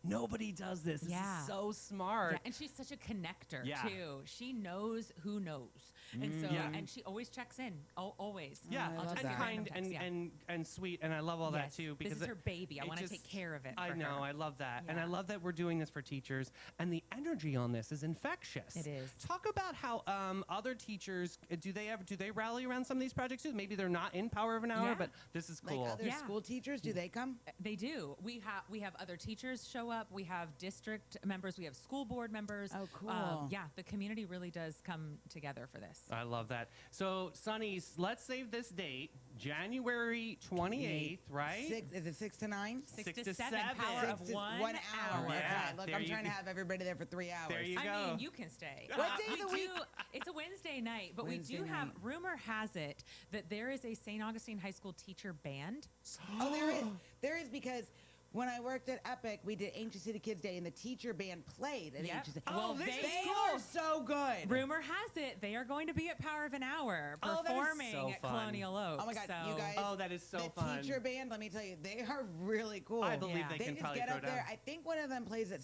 nobody does this. This is so smart. Yeah, and she's such a connector too. She knows who knows. And so and she always checks in. Always. Yeah, I love and that. kind and sweet, and I love all that too because this is her baby. I want to take care of it. I know, her. I love that, Yeah. and I love that we're doing this for teachers, and the energy on this is infectious. It is. Talk about how other teachers do they rally around some of these projects too? Maybe they're not in Power of an Hour, but this is cool. Like other school teachers, do they come? They do. We have other teachers show up. We have district members. We have school board members. Oh, cool. Yeah, the community really does come together for this. I love that. So, Sonnies, let's save this date, January 28th, right? Is it 6 to 9? 6 to 7. Power of 1 1 hour. Yeah, Okay, look, there I'm you trying to go. have everybody there for 3 hours. There you go. I mean, you can stay. What day of the week? It's a Wednesday night, but Wednesday we do have, night. rumor has it, that there is a St. Augustine High School teacher band. Oh, there is. There is because when I worked at Epic, we did Ancient City Kids Day, and the teacher band played at Ancient City. Well, this is They cool. are so good. Rumor has it they are going to be at Power of an Hour Oh, that is performing so at fun. Colonial Oaks. Oh my God, so. you guys! Oh, that is so the fun. teacher band, let me tell you, they are really cool. I believe Yeah. they They can just probably get throw up down. there. I think one of them plays it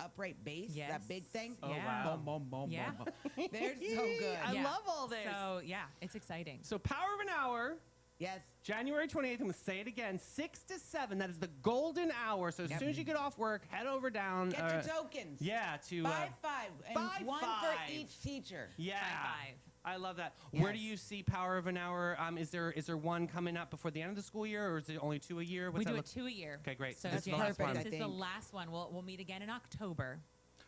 upright bass, Yes. that big thing. Oh, Yeah. wow. Boom, boom, boom, Yeah. boom, boom. They're so good. I Yeah. love all this. So yeah, it's exciting. So, Power of an Hour, Yes. January 28th, I'm going to say it again, 6 to 7. That is the golden hour. So as Yep. soon as you get off work, head over down. Get your tokens. Yeah, to Buy 5 and buy 1 5. for each teacher. yeah. High 5. I love that. Where do Yes. you see Power of an Hour? Is there one coming up before the end of the school year, or is it only 2 a year? What's We that do look- it 2 a year. Okay, great. So This is the Jan- last one. I This is the think. last one. We'll meet again in October.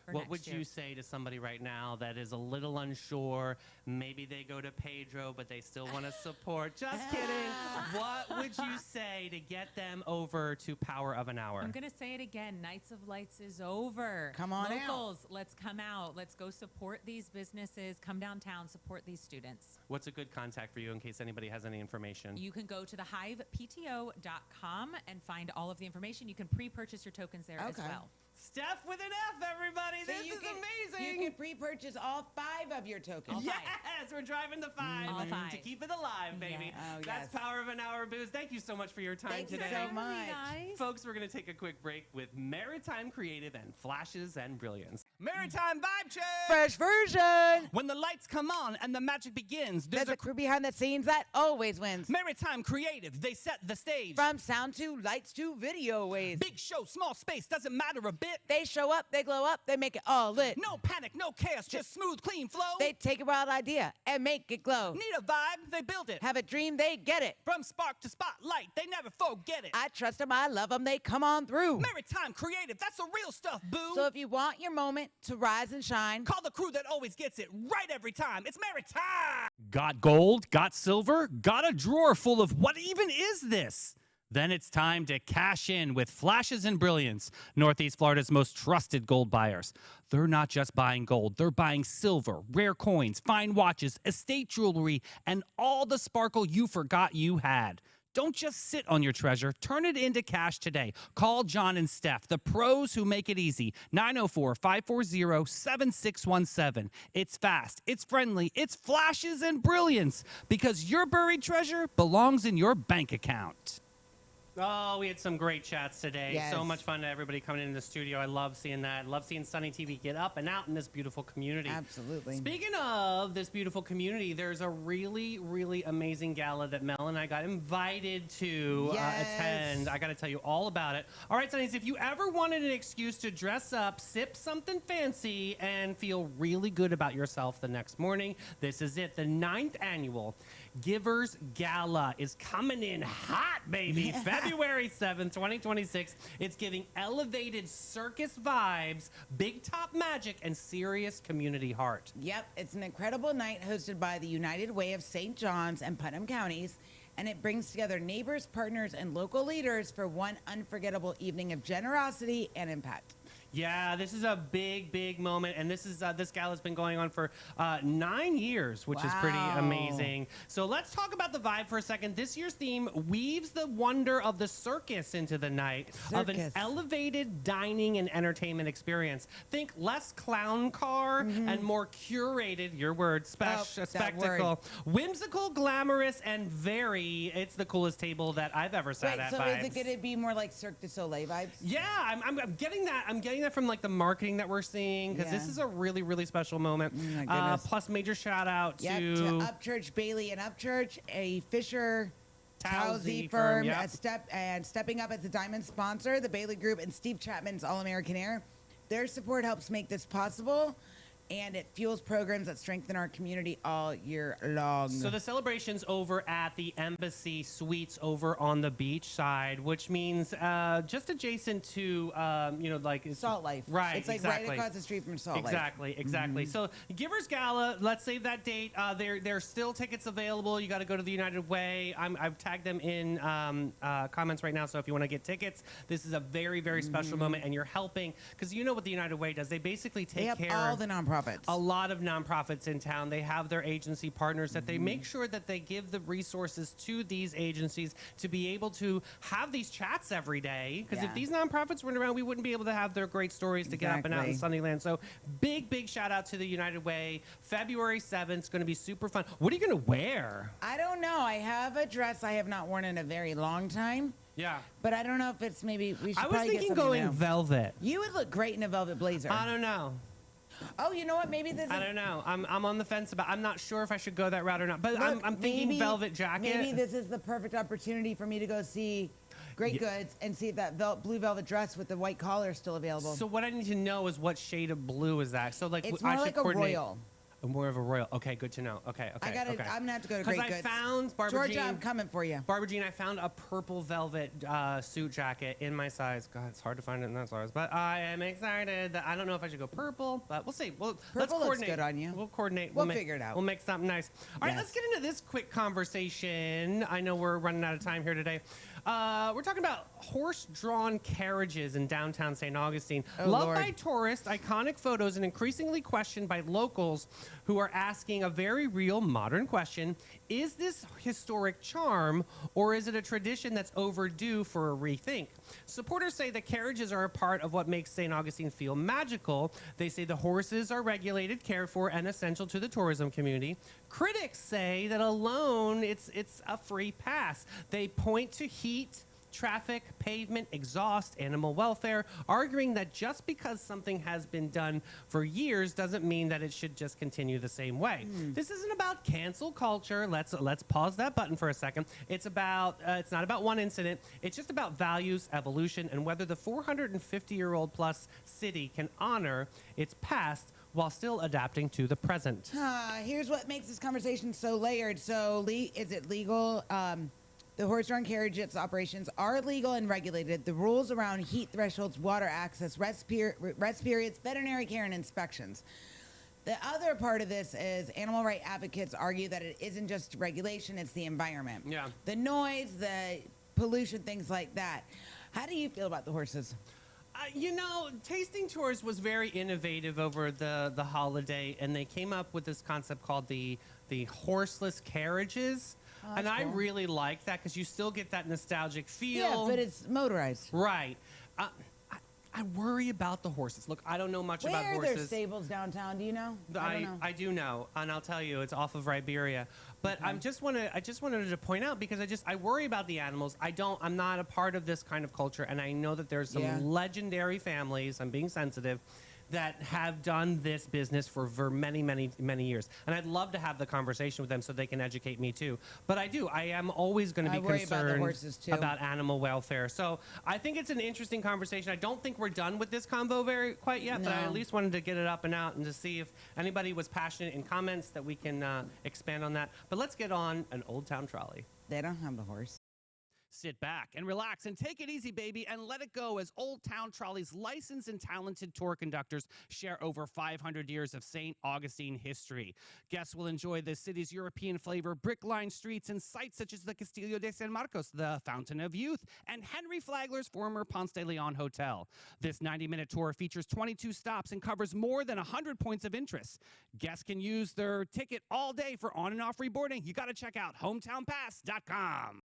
for What next would year. you say to somebody right now that is a little unsure? Maybe they go to Pedro, but they still want to support. Just kidding. What would you say to get them over to Power of an Hour? I'm gonna say it again. Nights of Lights is over. Come on out. Locals, let's come out. Let's go support these businesses. Come downtown, support these students. What's a good contact for you in case anybody has any information? You can go to thehivepto.com and find all of the information. You can pre-purchase your tokens there as Okay. well. Steph with an F, everybody. So This you is can, amazing. You can pre-purchase all 5 of your tokens. All Yes, 5. we're driving the 5 All to 5. keep it alive, baby. Yes. Oh, That's yes. Power of an Hour, Booze. Thank you so much for your time Thank you today. so much. Guys. Folks, we're going to take a quick break with Maritime Creative and Flashes and Brilliance. Maritime Vibe Check! Fresh version. When the lights come on and the magic begins, There's a crew behind the scenes that always wins. Maritime Creative, they set the stage. From sound to lights to video waves. Big show, small space, doesn't matter a bit. They show up, they glow up, they make it all lit. No panic, no chaos, just smooth, clean flow. They take a wild idea and make it glow. need a vibe, they build it. Have a dream, they get it. From spark to spotlight, they never forget it. I trust them, I love them, they come on through. Maritime Creative, that's the real stuff, boo. So if you want your moment to rise and shine, Call the crew that always gets it right every time. It's Maritime. Got gold? Got silver? Got a drawer full of what even is this? Then it's time to cash in with Flashes and Brilliance, Northeast Florida's most trusted gold buyers. They're not just buying gold, they're buying silver, rare coins, fine watches, estate jewelry, and all the sparkle you forgot you had. Don't just sit on your treasure. Turn it into cash today. Call John and Steph, the pros who make it easy. 904-540-7617. It's fast, it's friendly, it's Flashes and Brilliance, because your buried treasure belongs in your bank account. Oh, we had some great chats today. Yes. So much fun to everybody coming into the studio. I love seeing that. Love seeing Sunny TV get up and out in this beautiful community. absolutely. Speaking of this beautiful community, there's a really, really amazing gala that Mel and I got invited to Yes. attend. I got to tell you all about it. All right, Sunnies, if you ever wanted an excuse to dress up, sip something fancy, and feel really good about yourself the next morning, this is it. The 9th annual Givers Gala is coming in hot, baby. February 7th, 2026. It's giving elevated circus vibes, big top magic, and serious community heart. Yep, it's an incredible night hosted by the United Way of St. John's and Putnam counties, and it brings together neighbors, partners, and local leaders for one unforgettable evening of generosity and impact. Yeah, this is a big moment, and this gala's been going on for 9 years, which is pretty Wow. amazing. So let's talk about the vibe for a second. This year's theme weaves the wonder of the circus into the night of an Circus. elevated dining and entertainment experience. Think less clown car and more curated, your word, that spectacle. Whimsical, glamorous, and it's the coolest table that I've ever sat Wait, at. so vibes. is it going to be more like Cirque du Soleil vibes? Yeah, I'm getting that. I'm getting that from like the marketing that we're seeing because this Yeah. is a really special moment. my goodness. Plus, major shout out Yep, to to Upchurch Bailey and Upchurch, a Fisher Towsey Towsey firm, firm, yep. stepping up as the diamond sponsor, the Bailey Group and Steve Chapman's All-American Air. Their support helps make this possible, and it fuels programs that strengthen our community all year long. So the celebration's over at the Embassy Suites over on the beach side, which means just adjacent to Salt Life. Right, It's like exactly. right across the street from Salt Life. Exactly. So Givers Gala, let's save that date. There's still tickets available. You got to go to the United Way. I've tagged them in comments right now. So if you want to get tickets, this is a very special moment, and you're helping because you know what the United Way does. They basically They take have care all of the nonprofits. a lot of nonprofits in town. They have their agency partners that they make sure that they give the resources to these agencies to be able to have these chats every day. Because if Yeah. these nonprofits weren't around, we wouldn't be able to have their great stories to get up and out in Sunnyland. So big shout out to the United Way. February 7th is going to be super fun. What are you going to wear? I don't know. I have a dress I have not worn in a very long time, Yeah. but I don't know if it's maybe we should I was probably thinking get something going new. velvet. You would look great in a velvet blazer. I don't know. Oh, you know what? Maybe this is. I don't know. I'm on the fence about. I'm not sure if I should go that route or not. But Look, I'm thinking maybe- velvet jacket. Maybe this is the perfect opportunity for me to go see Great Goods and see if that blue velvet dress with the white collar is still available. So what I need to know is what shade of blue is that? So like it's I more should like a coordinate. royal. More of a royal. Okay, good to know. Okay. I got okay. I'm gonna have to go to Because Great I Goods. found Barbara Georgia, I'm Jean. coming for you. Barbara Jean, I found a purple velvet suit jacket in my size. God, it's hard to find it in that size. But I am excited. I don't know if I should go purple, but we'll see. Let's Purple looks coordinate. good on you. We'll coordinate. We'll figure it out. We'll make something nice. All right, Yes. let's get into this quick conversation. I know we're running out of time here today. We're talking about horse-drawn carriages in downtown St. Augustine. Oh, Loved Lord. by tourists, iconic photos, and increasingly questioned by locals who are asking a very real modern question. Is this historic charm, or is it a tradition that's overdue for a rethink? Supporters say the carriages are a part of what makes St. Augustine feel magical. They say the horses are regulated, cared for, and essential to the tourism community. Critics say that alone, it's a free pass. They point to heat, traffic, pavement, exhaust, animal welfare, arguing that just because something has been done for years doesn't mean that it should just continue the same way. This isn't about cancel culture. Let's pause that button for a second. It's not about one incident. It's just about values, evolution, and whether the 450-year-old plus city can honor its past while still adapting to the present. Here's what makes this conversation so layered. So, is it legal? The horse-drawn carriages operations are legal and regulated. The rules around heat thresholds, water access, rest periods, veterinary care, and inspections. The other part of this is animal rights advocates argue that it isn't just regulation, it's the environment. Yeah. The noise, the pollution, things like that. How do you feel about the horses? Tasting Tours was very innovative over the holiday, and they came up with this concept called the horseless carriages. And I cool. really like that because you still get that nostalgic feel. Yeah, but it's motorized. Right. I worry about the horses. Look, I don't know much about Where are horses. there stables downtown? Do you know? I don't know. I do know, and I'll tell you, it's off of Riberia. But I just wanted to point out because I worry about the animals. I'm not a part of this kind of culture, and I know that there's some legendary families. I'm being sensitive. That have done this business for many years. And I'd love to have the conversation with them so they can educate me too. But I am always going to be worry about the concerned horses, too. about animal welfare. So I think it's an interesting conversation. I don't think we're done with this convo quite yet, but I No. at least wanted to get it up and out and to see if anybody was passionate in comments that we can expand on that. But let's get on an Old Town Trolley. They don't have the horse. Sit back and relax and take it easy, baby, and let it go as Old Town Trolley's licensed and talented tour conductors share over 500 years of St. Augustine history. Guests will enjoy the city's European flavor, brick-lined streets, and sites such as the Castillo de San Marcos, the Fountain of Youth, and Henry Flagler's former Ponce de Leon Hotel. This 90-minute tour features 22 stops and covers more than 100 points of interest. Guests can use their ticket all day for on and off reboarding. You got to check out hometownpass.com.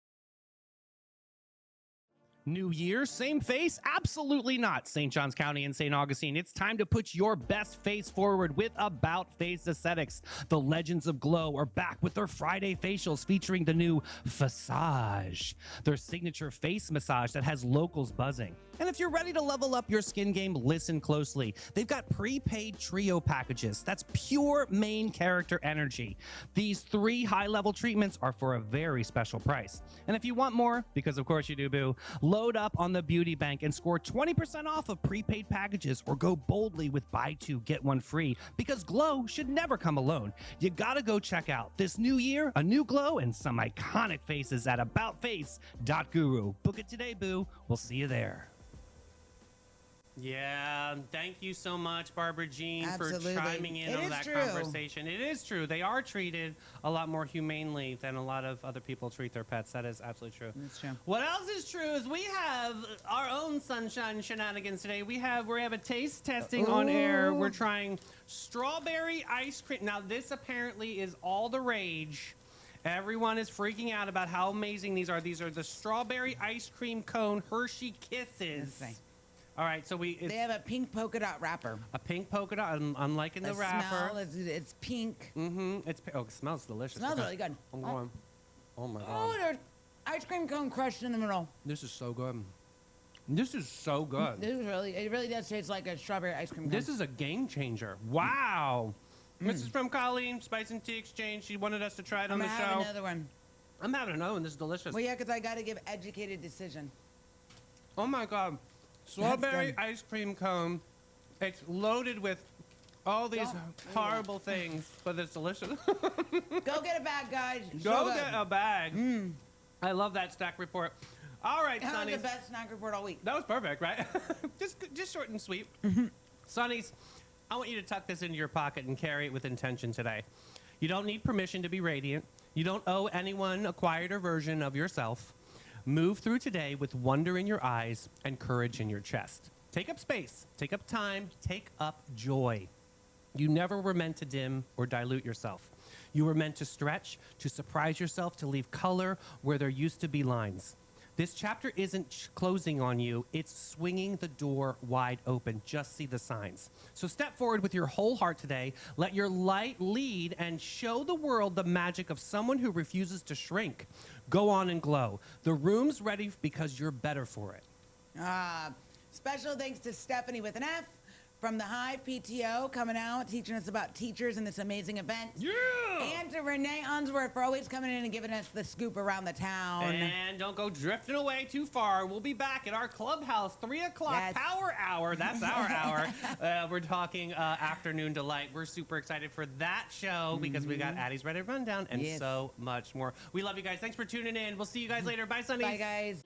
New year, same face? Absolutely not. St. Johns County and St. Augustine, it's time to put your best face forward with About Face Aesthetics. The Legends of Glow are back with their Friday facials featuring the new Fassage, their signature face massage that has locals buzzing. And if you're ready to level up your skin game, listen closely. They've got prepaid trio packages. That's pure main character energy. These 3 high-level treatments are for a very special price. And if you want more, because of course you do, boo, load up on the Beauty Bank and score 20% off of prepaid packages, or go boldly with buy 2, get 1 free, because glow should never come alone. You gotta go check out this new year, a new glow, and some iconic faces at aboutface.guru. Book it today, boo. We'll see you there. Yeah, thank you so much, Barbara Jean, Absolutely. for chiming in It on is that true. conversation. It is true. They are treated a lot more humanely than a lot of other people treat their pets. That is absolutely true. That's true. What else is true is we have our own sunshine shenanigans today. We have a taste testing on air. We're trying strawberry ice cream. Now, this apparently is all the rage. Everyone is freaking out about how amazing these are. These are the strawberry ice cream cone Hershey Kisses. Okay. All right, so They have a pink polka dot wrapper. a pink polka dot. I'm liking the smell wrapper. it's pink. It smells delicious. Smells Okay. really good. I'm going. Oh my Oh, god, there's ice cream cone crushed in the middle. this is so good. This is so good. It really does taste like a strawberry ice cream cone. This is a game changer. Wow. This is from Colleen, Spice and Tea Exchange. She wanted us to try it on I'm the gonna have show. another one. I'm having another one. This is delicious. Well, yeah, because I got to give educated decision. Oh my god. Strawberry good. ice cream cone. It's loaded with all these horrible things, but it's delicious. Go get a bag, guys. Go get a bag. I love that stack report. All right, That was Sonny. the best snack report all week. That was perfect, right? just short and sweet. Sonnies, I want you to tuck this into your pocket and carry it with intention today. You don't need permission to be radiant. You don't owe anyone a quieter version of yourself. Move through today with wonder in your eyes and courage in your chest. Take up space, take up time, take up joy. You never were meant to dim or dilute yourself. You were meant to stretch, to surprise yourself, to leave color where there used to be lines. This chapter isn't closing on you, it's swinging the door wide open. Just see the signs. So step forward with your whole heart today. Let your light lead and show the world the magic of someone who refuses to shrink. Go on and glow. The room's ready because you're better for it. Special thanks to Stephanie with an F from the High PTO coming out, teaching us about teachers in this amazing event. Yeah! And to Renee Unsworth for always coming in and giving us the scoop around the town. And don't go drifting away too far. We'll be back at our clubhouse, 3 o'clock, Yes. Power Hour. That's our hour. We're talking Afternoon Delight. We're super excited for that show because we got Addie's Reddit Rundown and Yes. so much more. We love you guys. Thanks for tuning in. We'll see you guys later. Bye, Sonnies. Bye, guys.